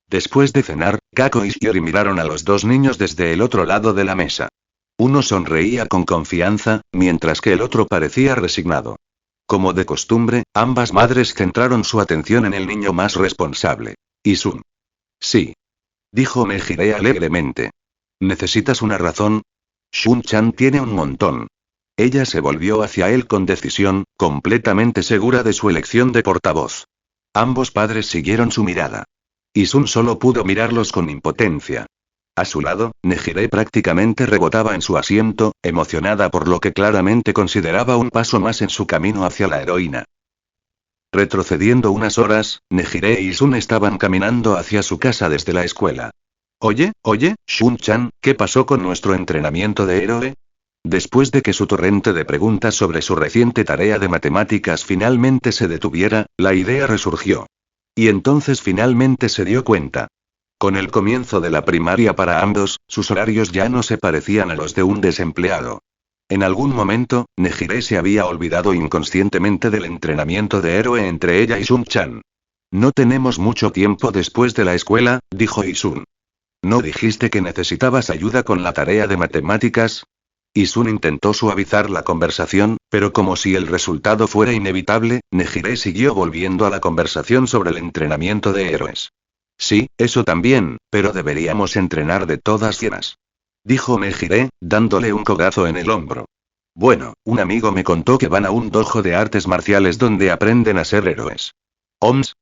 Después de cenar, Kako y Shiori miraron a los dos niños desde el otro lado de la mesa. Uno sonreía con confianza, mientras que el otro parecía resignado. Como de costumbre, ambas madres centraron su atención en el niño más responsable. Isun. Sí. Dijo Nejire alegremente. ¿Necesitas una razón? Shun-chan tiene un montón. Ella se volvió hacia él con decisión, completamente segura de su elección de portavoz. Ambos padres siguieron su mirada. Isun solo pudo mirarlos con impotencia. A su lado, Nejire prácticamente rebotaba en su asiento, emocionada por lo que claramente consideraba un paso más en su camino hacia la heroína. Retrocediendo unas horas, Nejire e Isun estaban caminando hacia su casa desde la escuela. Oye, Shun-chan, ¿qué pasó con nuestro entrenamiento de héroe? Después de que su torrente de preguntas sobre su reciente tarea de matemáticas finalmente se detuviera, la idea resurgió. Y entonces finalmente se dio cuenta. Con el comienzo de la primaria para ambos, sus horarios ya no se parecían a los de un desempleado. En algún momento, Nejire se había olvidado inconscientemente del entrenamiento de héroe entre ella y Shun-chan. No tenemos mucho tiempo después de la escuela, dijo Isun. ¿No dijiste que necesitabas ayuda con la tarea de matemáticas? Isun intentó suavizar la conversación, pero como si el resultado fuera inevitable, Nejire siguió volviendo a la conversación sobre el entrenamiento de héroes. Sí, eso también, pero deberíamos entrenar de todas llenas. Dijo Nejire, dándole un codazo en el hombro. Bueno, un amigo me contó que van a un dojo de artes marciales donde aprenden a ser héroes. ¿Oms?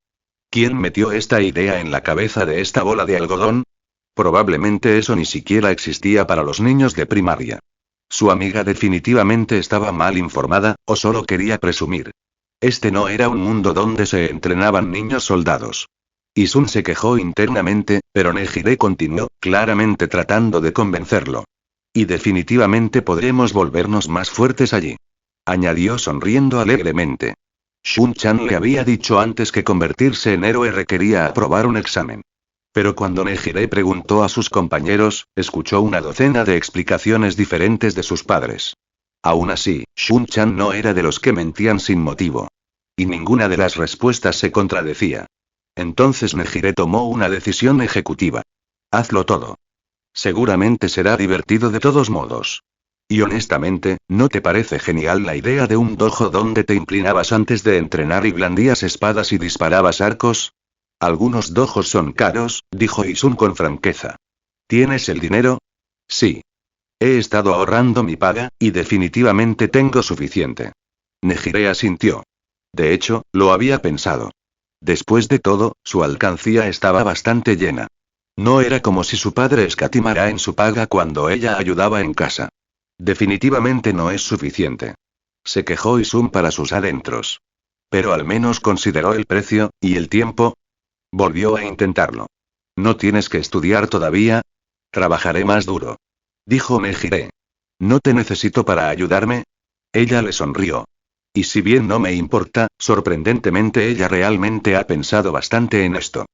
¿Quién metió esta idea en la cabeza de esta bola de algodón? Probablemente eso ni siquiera existía para los niños de primaria. Su amiga definitivamente estaba mal informada, o solo quería presumir. Este no era un mundo donde se entrenaban niños soldados. Isun se quejó internamente, pero Nejire continuó, claramente tratando de convencerlo. Y definitivamente podremos volvernos más fuertes allí. Añadió sonriendo alegremente. Shun-chan le había dicho antes que convertirse en héroe requería aprobar un examen. Pero cuando Nejire preguntó a sus compañeros, escuchó una docena de explicaciones diferentes de sus padres. Aún así, Shun-chan no era de los que mentían sin motivo. Y ninguna de las respuestas se contradecía. Entonces Nejire tomó una decisión ejecutiva. Hazlo todo. Seguramente será divertido de todos modos. Y honestamente, ¿no te parece genial la idea de un dojo donde te inclinabas antes de entrenar y blandías espadas y disparabas arcos? Algunos dojos son caros, dijo Isun con franqueza. ¿Tienes el dinero? Sí. He estado ahorrando mi paga, y definitivamente tengo suficiente. Nejire asintió. De hecho, lo había pensado. Después de todo, su alcancía estaba bastante llena. No era como si su padre escatimara en su paga cuando ella ayudaba en casa. Definitivamente no es suficiente. Se quejó Isun para sus adentros. Pero al menos consideró el precio, y el tiempo. Volvió a intentarlo. ¿No tienes que estudiar todavía? Trabajaré más duro. Dijo Nejire. ¿No te necesito para ayudarme? Ella le sonrió. Y si bien no me importa, sorprendentemente ella realmente ha pensado bastante en esto.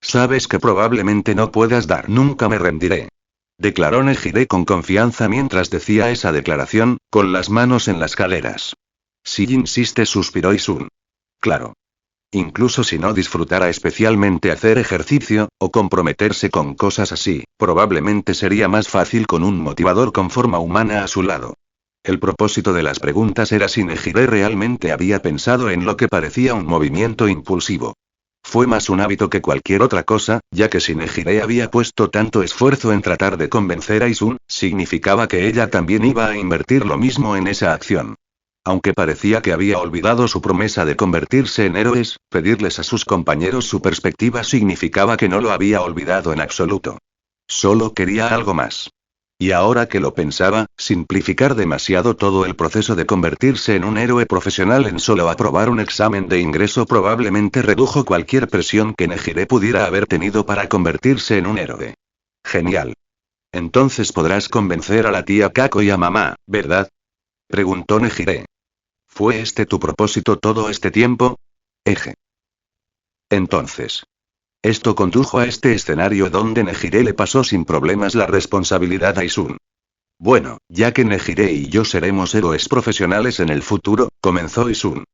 Sabes que probablemente no puedas dar. Nunca me rendiré. Declaró Nejire con confianza mientras decía esa declaración, con las manos en las caderas. Si insiste, suspiró Isun. Claro. Incluso si no disfrutara especialmente hacer ejercicio, o comprometerse con cosas así, probablemente sería más fácil con un motivador con forma humana a su lado. El propósito de las preguntas era si Nejire realmente había pensado en lo que parecía un movimiento impulsivo. Fue más un hábito que cualquier otra cosa, ya que si Nejire había puesto tanto esfuerzo en tratar de convencer a Isun, significaba que ella también iba a invertir lo mismo en esa acción. Aunque parecía que había olvidado su promesa de convertirse en héroes, pedirles a sus compañeros su perspectiva significaba que no lo había olvidado en absoluto. Solo quería algo más. Y ahora que lo pensaba, simplificar demasiado todo el proceso de convertirse en un héroe profesional en solo aprobar un examen de ingreso probablemente redujo cualquier presión que Nejire pudiera haber tenido para convertirse en un héroe. Genial. Entonces podrás convencer a la tía Kako y a mamá, ¿verdad? Preguntó Nejire. ¿Fue este tu propósito todo este tiempo? Eje. Entonces. Esto condujo a este escenario donde Nejire le pasó sin problemas la responsabilidad a Isun. Bueno, ya que Nejire y yo seremos héroes profesionales en el futuro, comenzó Isun.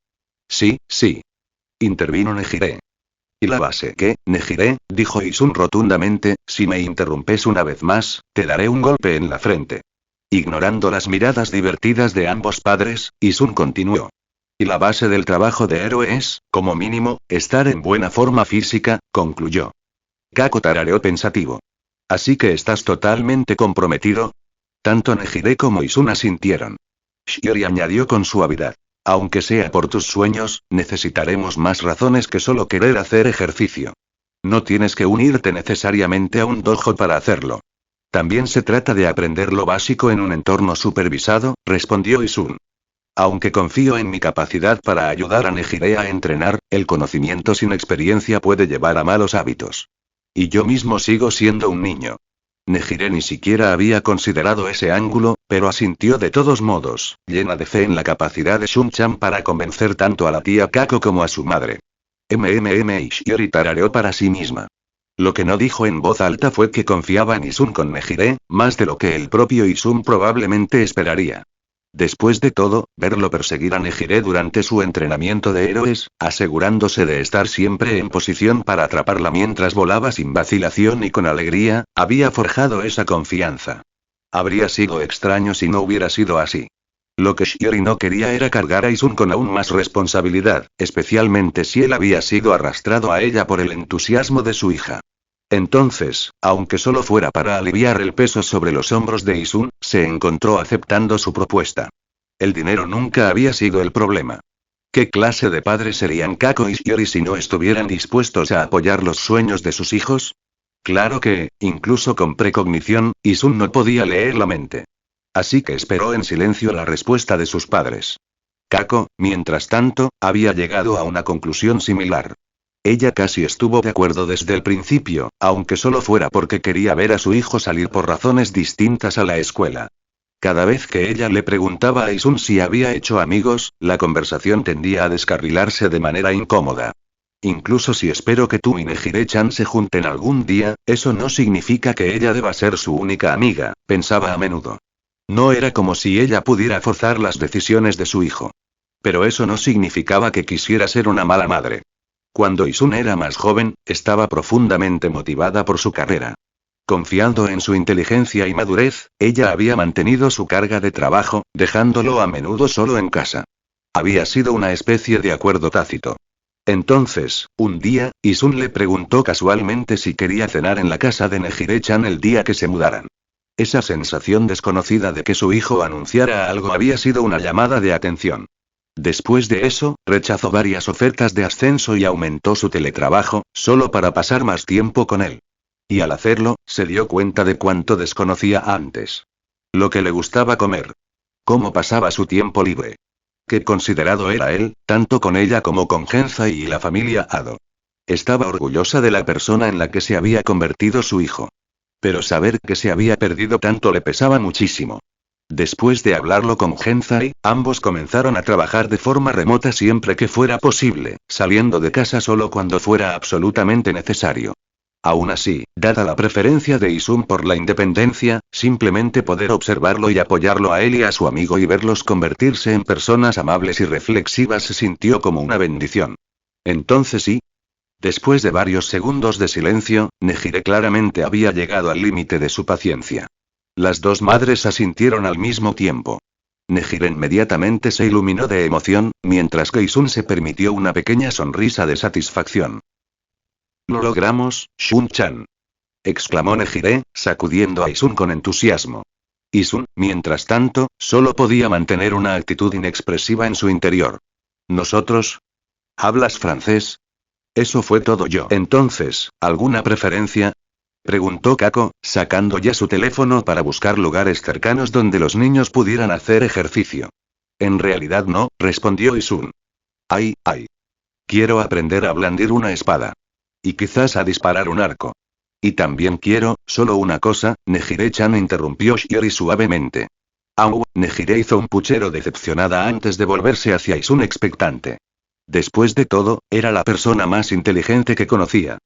Sí, sí. Intervino Nejire. ¿Y la base qué, Nejire? Dijo Isun rotundamente, si me interrumpes una vez más, te daré un golpe en la frente. Ignorando las miradas divertidas de ambos padres, Isun continuó. Y la base del trabajo de héroe es, como mínimo, estar en buena forma física, concluyó. Kako tarareó pensativo. ¿Así que estás totalmente comprometido? Tanto Nejire como Isun asintieron. Shiori añadió con suavidad. Aunque sea por tus sueños, necesitaremos más razones que solo querer hacer ejercicio. No tienes que unirte necesariamente a un dojo para hacerlo. También se trata de aprender lo básico en un entorno supervisado, respondió Isun. Aunque confío en mi capacidad para ayudar a Nejire a entrenar, el conocimiento sin experiencia puede llevar a malos hábitos. Y yo mismo sigo siendo un niño. Nejire ni siquiera había considerado ese ángulo, pero asintió de todos modos, llena de fe en la capacidad de Shun-chan para convencer tanto a la tía Kako como a su madre. Y Shiori tarareó para sí misma. Lo que no dijo en voz alta fue que confiaba en Isun con Nejire, más de lo que el propio Isun probablemente esperaría. Después de todo, verlo perseguir a Nejire durante su entrenamiento de héroes, asegurándose de estar siempre en posición para atraparla mientras volaba sin vacilación y con alegría, había forjado esa confianza. Habría sido extraño si no hubiera sido así. Lo que Shiori no quería era cargar a Isun con aún más responsabilidad, especialmente si él había sido arrastrado a ella por el entusiasmo de su hija. Entonces, aunque solo fuera para aliviar el peso sobre los hombros de Isun, se encontró aceptando su propuesta. El dinero nunca había sido el problema. ¿Qué clase de padres serían Kako y Shiori si no estuvieran dispuestos a apoyar los sueños de sus hijos? Claro que, incluso con precognición, Isun no podía leer la mente. Así que esperó en silencio la respuesta de sus padres. Kako, mientras tanto, había llegado a una conclusión similar. Ella casi estuvo de acuerdo desde el principio, aunque solo fuera porque quería ver a su hijo salir por razones distintas a la escuela. Cada vez que ella le preguntaba a Isun si había hecho amigos, la conversación tendía a descarrilarse de manera incómoda. Incluso si espero que tú y Nejire-chan se junten algún día, eso no significa que ella deba ser su única amiga, pensaba a menudo. No era como si ella pudiera forzar las decisiones de su hijo. Pero eso no significaba que quisiera ser una mala madre. Cuando Isun era más joven, estaba profundamente motivada por su carrera. Confiando en su inteligencia y madurez, ella había mantenido su carga de trabajo, dejándolo a menudo solo en casa. Había sido una especie de acuerdo tácito. Entonces, un día, Isun le preguntó casualmente si quería cenar en la casa de Nejire-chan el día que se mudaran. Esa sensación desconocida de que su hijo anunciara algo había sido una llamada de atención. Después de eso, rechazó varias ofertas de ascenso y aumentó su teletrabajo, solo para pasar más tiempo con él. Y al hacerlo, se dio cuenta de cuánto desconocía antes. Lo que le gustaba comer. Cómo pasaba su tiempo libre. Qué considerado era él, tanto con ella como con Genzai y la familia Ado. Estaba orgullosa de la persona en la que se había convertido su hijo. Pero saber que se había perdido tanto le pesaba muchísimo. Después de hablarlo con Genzai, ambos comenzaron a trabajar de forma remota siempre que fuera posible, saliendo de casa solo cuando fuera absolutamente necesario. Aún así, dada la preferencia de Isun por la independencia, simplemente poder observarlo y apoyarlo a él y a su amigo y verlos convertirse en personas amables y reflexivas se sintió como una bendición. Entonces sí. Después de varios segundos de silencio, Nejire claramente había llegado al límite de su paciencia. Las dos madres asintieron al mismo tiempo. Nejire inmediatamente se iluminó de emoción, mientras que Isun se permitió una pequeña sonrisa de satisfacción. «Lo logramos, Shun-chan», exclamó Nejire, sacudiendo a Isun con entusiasmo. Isun, mientras tanto, solo podía mantener una actitud inexpresiva en su interior. «¿Nosotros? ¿Hablas francés?» Eso fue todo yo. Entonces, ¿alguna preferencia? Preguntó Kako, sacando ya su teléfono para buscar lugares cercanos donde los niños pudieran hacer ejercicio. En realidad no, respondió Isun. Ay. Quiero aprender a blandir una espada. Y quizás a disparar un arco. Y también quiero, solo una cosa, Nejire-chan interrumpió Shiori suavemente. Au, Nejire hizo un puchero decepcionada antes de volverse hacia Isun expectante. Después de todo, era la persona más inteligente que conocía.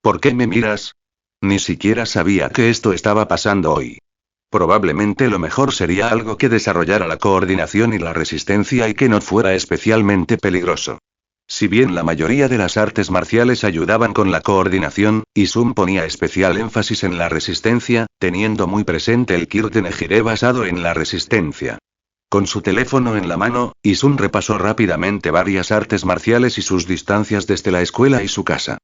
¿Por qué me miras? Ni siquiera sabía que esto estaba pasando hoy. Probablemente lo mejor sería algo que desarrollara la coordinación y la resistencia y que no fuera especialmente peligroso. Si bien la mayoría de las artes marciales ayudaban con la coordinación, Isun ponía especial énfasis en la resistencia, teniendo muy presente el Kir de Nejire basado en la resistencia. Con su teléfono en la mano, Isun repasó rápidamente varias artes marciales y sus distancias desde la escuela y su casa.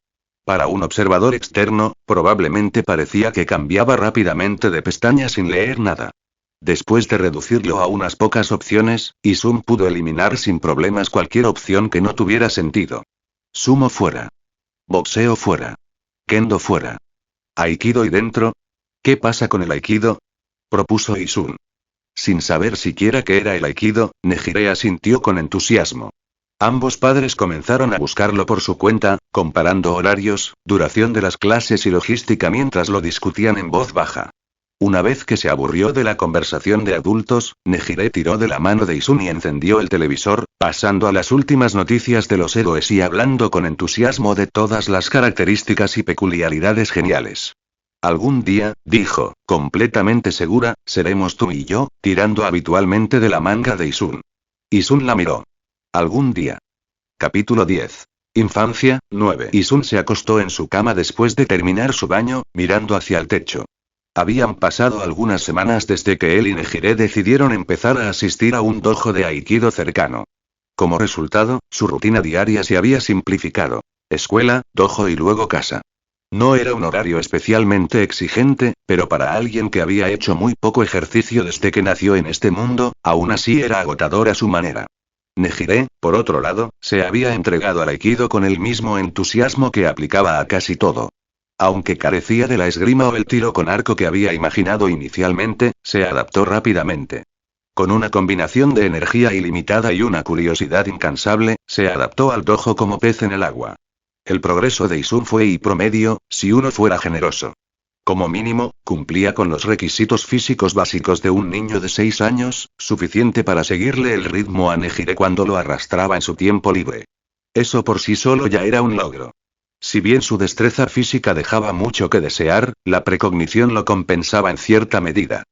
Para un observador externo, probablemente parecía que cambiaba rápidamente de pestaña sin leer nada. Después de reducirlo a unas pocas opciones, Isun pudo eliminar sin problemas cualquier opción que no tuviera sentido. Sumo fuera. Boxeo fuera. Kendo fuera. Aikido y dentro. ¿Qué pasa con el Aikido? Propuso Isun. Sin saber siquiera qué era el Aikido, Nejire asintió con entusiasmo. Ambos padres comenzaron a buscarlo por su cuenta, comparando horarios, duración de las clases y logística mientras lo discutían en voz baja. Una vez que se aburrió de la conversación de adultos, Nejire tiró de la mano de Isun y encendió el televisor, pasando a las últimas noticias de los héroes y hablando con entusiasmo de todas las características y peculiaridades geniales. Algún día, dijo, completamente segura, seremos tú y yo, tirando habitualmente de la manga de Isun. Isun la miró. Algún día. Capítulo 10. Infancia, 9. Isun se acostó en su cama después de terminar su baño, mirando hacia el techo. Habían pasado algunas semanas desde que él y Nejire decidieron empezar a asistir a un dojo de Aikido cercano. Como resultado, su rutina diaria se había simplificado. Escuela, dojo y luego casa. No era un horario especialmente exigente, pero para alguien que había hecho muy poco ejercicio desde que nació en este mundo, aún así era agotador a su manera. Nejire, por otro lado, se había entregado al Aikido con el mismo entusiasmo que aplicaba a casi todo. Aunque carecía de la esgrima o el tiro con arco que había imaginado inicialmente, se adaptó rápidamente. Con una combinación de energía ilimitada y una curiosidad incansable, se adaptó al dojo como pez en el agua. El progreso de Isun fue y promedio, si uno fuera generoso. Como mínimo, cumplía con los requisitos físicos básicos de un niño de 6 años, suficiente para seguirle el ritmo a Nejire cuando lo arrastraba en su tiempo libre. Eso por sí solo ya era un logro. Si bien su destreza física dejaba mucho que desear, la precognición lo compensaba en cierta medida.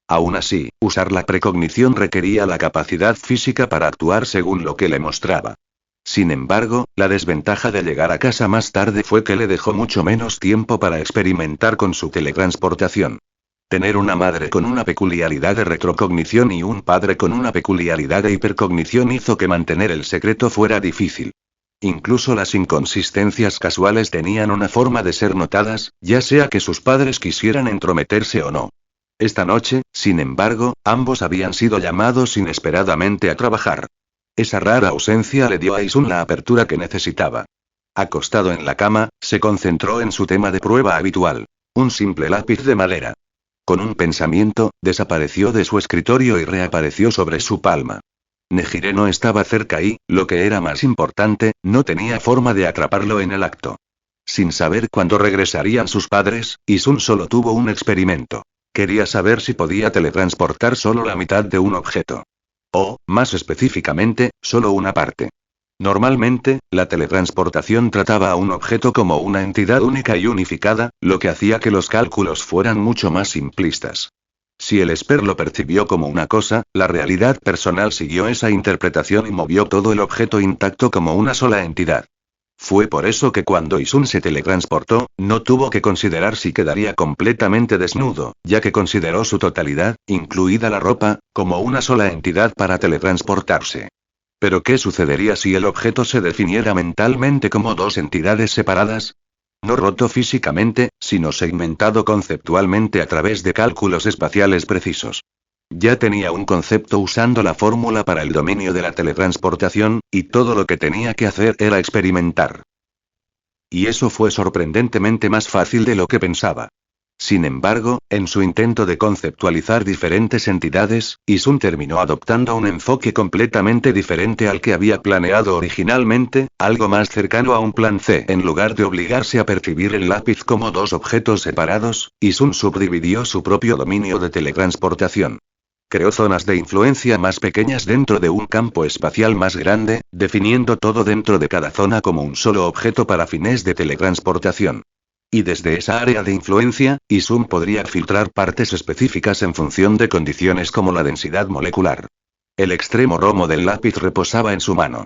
Aún así, usar la precognición requería la capacidad física para actuar según lo que le mostraba. Sin embargo, la desventaja de llegar a casa más tarde fue que le dejó mucho menos tiempo para experimentar con su teletransportación. Tener una madre con una peculiaridad de retrocognición y un padre con una peculiaridad de hipercognición hizo que mantener el secreto fuera difícil. Incluso las inconsistencias casuales tenían una forma de ser notadas, ya sea que sus padres quisieran entrometerse o no. Esta noche, sin embargo, ambos habían sido llamados inesperadamente a trabajar. Esa rara ausencia le dio a Isun la apertura que necesitaba. Acostado en la cama, se concentró en su tema de prueba habitual. Un simple lápiz de madera. Con un pensamiento, desapareció de su escritorio y reapareció sobre su palma. Nejire no estaba cerca y, lo que era más importante, no tenía forma de atraparlo en el acto. Sin saber cuándo regresarían sus padres, Isun solo tuvo un experimento. Quería saber si podía teletransportar solo la mitad de un objeto. O, más específicamente, solo una parte. Normalmente, la teletransportación trataba a un objeto como una entidad única y unificada, lo que hacía que los cálculos fueran mucho más simplistas. Si el esper lo percibió como una cosa, la realidad personal siguió esa interpretación y movió todo el objeto intacto como una sola entidad. Fue por eso que cuando Isun se teletransportó, no tuvo que considerar si quedaría completamente desnudo, ya que consideró su totalidad, incluida la ropa, como una sola entidad para teletransportarse. Pero ¿qué sucedería si el objeto se definiera mentalmente como dos entidades separadas? No roto físicamente, sino segmentado conceptualmente a través de cálculos espaciales precisos. Ya tenía un concepto usando la fórmula para el dominio de la teletransportación, y todo lo que tenía que hacer era experimentar. Y eso fue sorprendentemente más fácil de lo que pensaba. Sin embargo, en su intento de conceptualizar diferentes entidades, Isun terminó adoptando un enfoque completamente diferente al que había planeado originalmente, algo más cercano a un plan C. En lugar de obligarse a percibir el lápiz como dos objetos separados, Isun subdividió su propio dominio de teletransportación. Creó zonas de influencia más pequeñas dentro de un campo espacial más grande, definiendo todo dentro de cada zona como un solo objeto para fines de teletransportación. Y desde esa área de influencia, Isun podría filtrar partes específicas en función de condiciones como la densidad molecular. El extremo romo del lápiz reposaba en su mano.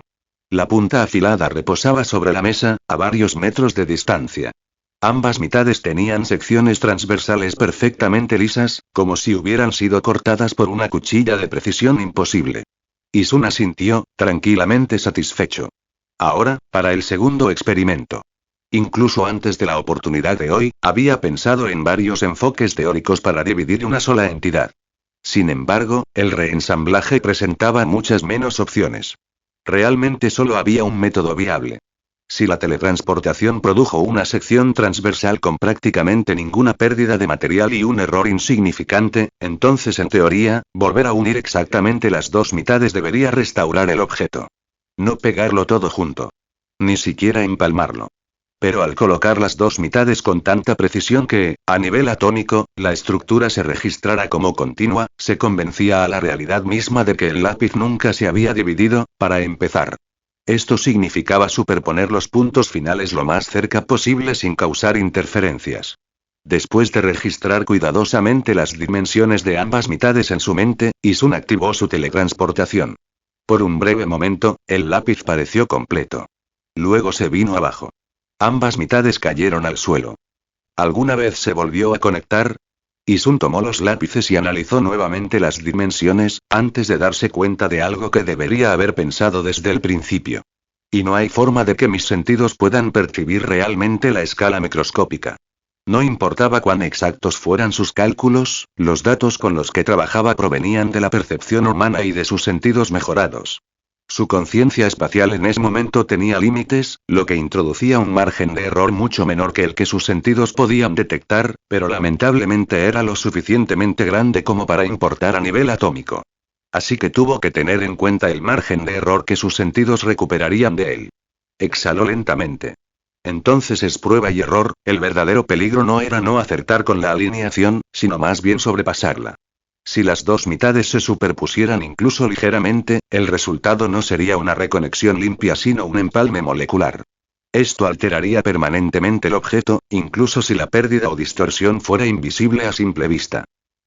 La punta afilada reposaba sobre la mesa, a varios metros de distancia. Ambas mitades tenían secciones transversales perfectamente lisas, como si hubieran sido cortadas por una cuchilla de precisión imposible. Isun asintió, tranquilamente satisfecho. Ahora, para el segundo experimento. Incluso antes de la oportunidad de hoy, había pensado en varios enfoques teóricos para dividir una sola entidad. Sin embargo, el reensamblaje presentaba muchas menos opciones. Realmente solo había un método viable. Si la teletransportación produjo una sección transversal con prácticamente ninguna pérdida de material y un error insignificante, entonces en teoría, volver a unir exactamente las dos mitades debería restaurar el objeto. No pegarlo todo junto. Ni siquiera empalmarlo. Pero al colocar las dos mitades con tanta precisión que, a nivel atómico, la estructura se registrara como continua, se convencía a la realidad misma de que el lápiz nunca se había dividido, para empezar. Esto significaba superponer los puntos finales lo más cerca posible sin causar interferencias. Después de registrar cuidadosamente las dimensiones de ambas mitades en su mente, Isun activó su teletransportación. Por un breve momento, el lápiz pareció completo. Luego se vino abajo. Ambas mitades cayeron al suelo. ¿Alguna vez se volvió a conectar? Isun tomó los lápices y analizó nuevamente las dimensiones, antes de darse cuenta de algo que debería haber pensado desde el principio. Y no hay forma de que mis sentidos puedan percibir realmente la escala microscópica. No importaba cuán exactos fueran sus cálculos, los datos con los que trabajaba provenían de la percepción humana y de sus sentidos mejorados. Su conciencia espacial en ese momento tenía límites, lo que introducía un margen de error mucho menor que el que sus sentidos podían detectar, pero lamentablemente era lo suficientemente grande como para importar a nivel atómico. Así que tuvo que tener en cuenta el margen de error que sus sentidos recuperarían de él. Exhaló lentamente. Entonces es prueba y error, el verdadero peligro no era no acertar con la alineación, sino más bien sobrepasarla. Si las dos mitades se superpusieran incluso ligeramente, el resultado no sería una reconexión limpia sino un empalme molecular. Esto alteraría permanentemente el objeto, incluso si la pérdida o distorsión fuera invisible a simple vista.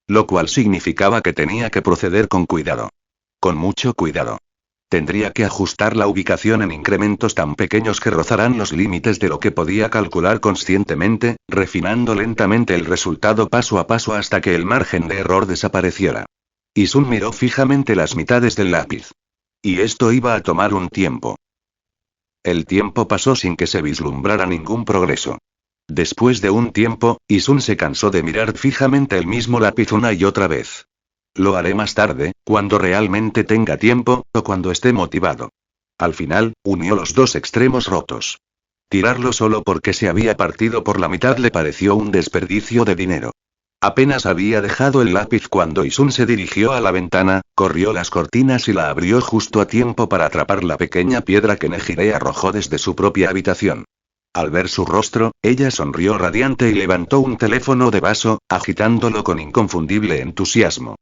Lo cual significaba que tenía que proceder con cuidado. Con mucho cuidado. Tendría que ajustar la ubicación en incrementos tan pequeños que rozarán los límites de lo que podía calcular conscientemente, refinando lentamente el resultado paso a paso hasta que el margen de error desapareciera. Isun miró fijamente las mitades del lápiz. Y esto iba a tomar un tiempo. El tiempo pasó sin que se vislumbrara ningún progreso. Después de un tiempo, Isun se cansó de mirar fijamente el mismo lápiz una y otra vez. Lo haré más tarde, cuando realmente tenga tiempo, o cuando esté motivado. Al final, unió los dos extremos rotos. Tirarlo solo porque se había partido por la mitad le pareció un desperdicio de dinero. Apenas había dejado el lápiz cuando Isun se dirigió a la ventana, corrió las cortinas y la abrió justo a tiempo para atrapar la pequeña piedra que Nejire arrojó desde su propia habitación. Al ver su rostro, ella sonrió radiante y levantó un teléfono de vaso, agitándolo con inconfundible entusiasmo.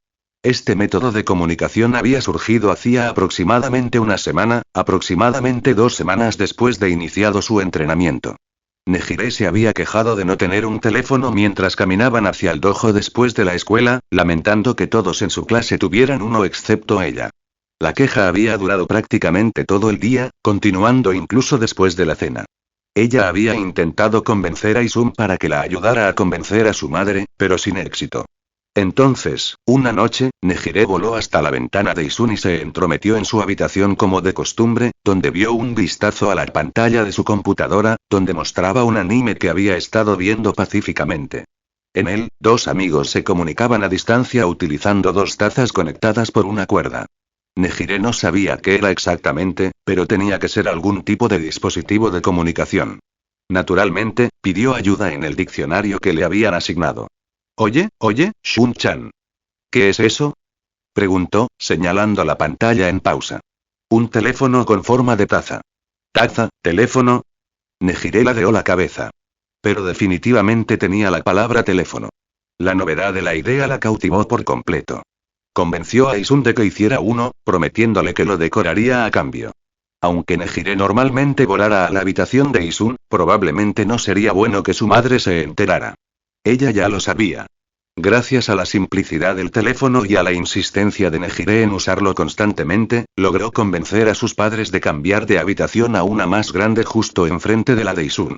Este método de comunicación había surgido hacía aproximadamente una semana, aproximadamente 2 semanas después de iniciado su entrenamiento. Nejire se había quejado de no tener un teléfono mientras caminaban hacia el dojo después de la escuela, lamentando que todos en su clase tuvieran uno excepto ella. La queja había durado prácticamente todo el día, continuando incluso después de la cena. Ella había intentado convencer a Isun para que la ayudara a convencer a su madre, pero sin éxito. Entonces, una noche, Nejire voló hasta la ventana de Isun y se entrometió en su habitación como de costumbre, donde vio un vistazo a la pantalla de su computadora, donde mostraba un anime que había estado viendo pacíficamente. En él, 2 amigos se comunicaban a distancia utilizando 2 tazas conectadas por una cuerda. Nejire no sabía qué era exactamente, pero tenía que ser algún tipo de dispositivo de comunicación. Naturalmente, pidió ayuda en el diccionario que le habían asignado. Oye, Shun-chan. ¿Qué es eso? Preguntó, señalando la pantalla en pausa. Un teléfono con forma de taza. ¿Taza? ¿Teléfono? Nejire ladeó la cabeza. Pero definitivamente tenía la palabra teléfono. La novedad de la idea la cautivó por completo. Convenció a Isun de que hiciera uno, prometiéndole que lo decoraría a cambio. Aunque Nejire normalmente volara a la habitación de Isun, probablemente no sería bueno que su madre se enterara. Ella ya lo sabía. Gracias a la simplicidad del teléfono y a la insistencia de Nejire en usarlo constantemente, logró convencer a sus padres de cambiar de habitación a una más grande justo enfrente de la de Isun.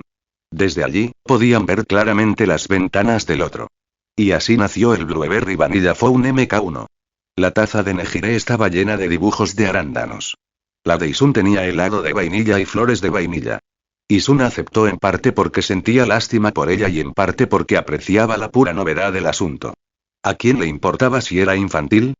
Desde allí, podían ver claramente las ventanas del otro. Y así nació el Blueberry Vanilla Phone MK1. La taza de Nejire estaba llena de dibujos de arándanos. La de Isun tenía helado de vainilla y flores de vainilla. Isun aceptó en parte porque sentía lástima por ella y en parte porque apreciaba la pura novedad del asunto. ¿A quién le importaba si era infantil?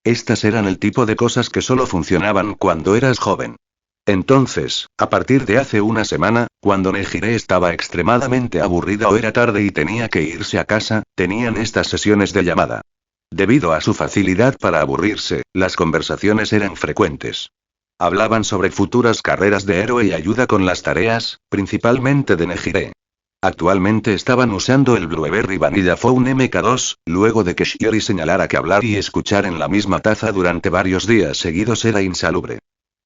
Estas eran el tipo de cosas que solo funcionaban cuando eras joven. Entonces, a partir de hace una semana, cuando Nejire estaba extremadamente aburrida o era tarde y tenía que irse a casa, tenían estas sesiones de llamada. Debido a su facilidad para aburrirse, las conversaciones eran frecuentes. Hablaban sobre futuras carreras de héroe y ayuda con las tareas, principalmente de Nejire. Actualmente estaban usando el Blueberry Vanilla Phone MK2, luego de que Shiori señalara que hablar y escuchar en la misma taza durante varios días seguidos era insalubre.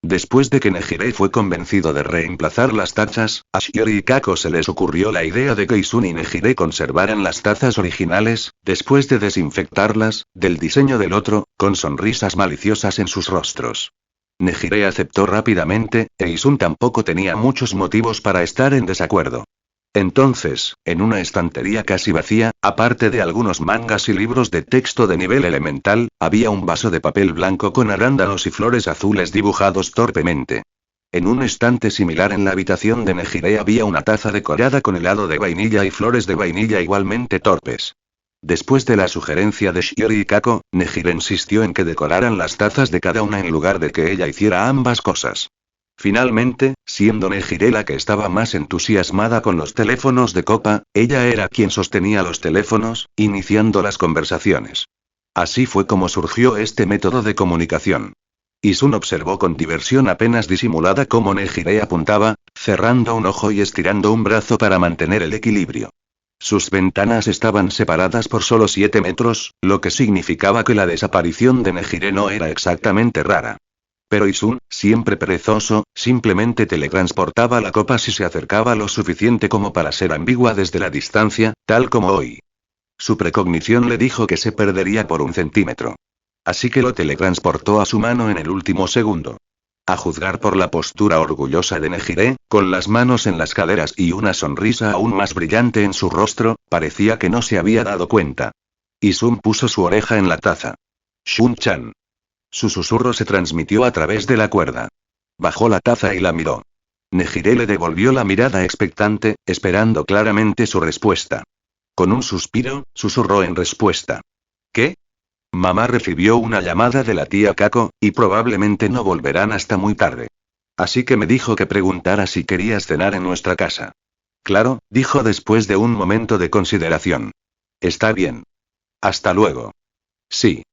Después de que Nejire fue convencido de reemplazar las tazas, a Shiori y Kako se les ocurrió la idea de que Isun y Nejire conservaran las tazas originales, después de desinfectarlas, del diseño del otro, con sonrisas maliciosas en sus rostros. Nejire aceptó rápidamente, e Isun tampoco tenía muchos motivos para estar en desacuerdo. Entonces, en una estantería casi vacía, aparte de algunos mangas y libros de texto de nivel elemental, había un vaso de papel blanco con arándanos y flores azules dibujados torpemente. En un estante similar en la habitación de Nejire había una taza decorada con helado de vainilla y flores de vainilla igualmente torpes. Después de la sugerencia de Shiori y Kako, Nejire insistió en que decoraran las tazas de cada una en lugar de que ella hiciera ambas cosas. Finalmente, siendo Nejire la que estaba más entusiasmada con los teléfonos de copa, ella era quien sostenía los teléfonos, iniciando las conversaciones. Así fue como surgió este método de comunicación. Isun observó con diversión apenas disimulada cómo Nejire apuntaba, cerrando un ojo y estirando un brazo para mantener el equilibrio. Sus ventanas estaban separadas por solo 7 metros, lo que significaba que la desaparición de Nejire no era exactamente rara. Pero Isun, siempre perezoso, simplemente teletransportaba la copa si se acercaba lo suficiente como para ser ambigua desde la distancia, tal como hoy. Su precognición le dijo que se perdería por 1 centímetro. Así que lo teletransportó a su mano en el último segundo. A juzgar por la postura orgullosa de Nejire, con las manos en las caderas y una sonrisa aún más brillante en su rostro, parecía que no se había dado cuenta. Isun puso su oreja en la taza. Shun-chan. Su susurro se transmitió a través de la cuerda. Bajó la taza y la miró. Nejire le devolvió la mirada expectante, esperando claramente su respuesta. Con un suspiro, susurró en respuesta. ¿Qué? Mamá recibió una llamada de la tía Kako, y probablemente no volverán hasta muy tarde. Así que me dijo que preguntara si querías cenar en nuestra casa. Claro, dijo después de un momento de consideración. Está bien. Hasta luego. Sí.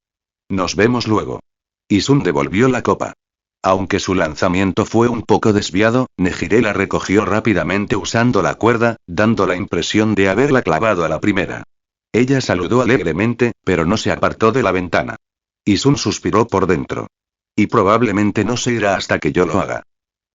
Nos vemos luego. Isun devolvió la copa. Aunque su lanzamiento fue un poco desviado, Nejire la recogió rápidamente usando la cuerda, dando la impresión de haberla clavado a la primera. Ella saludó alegremente, pero no se apartó de la ventana. Isun suspiró por dentro. Y probablemente no se irá hasta que yo lo haga.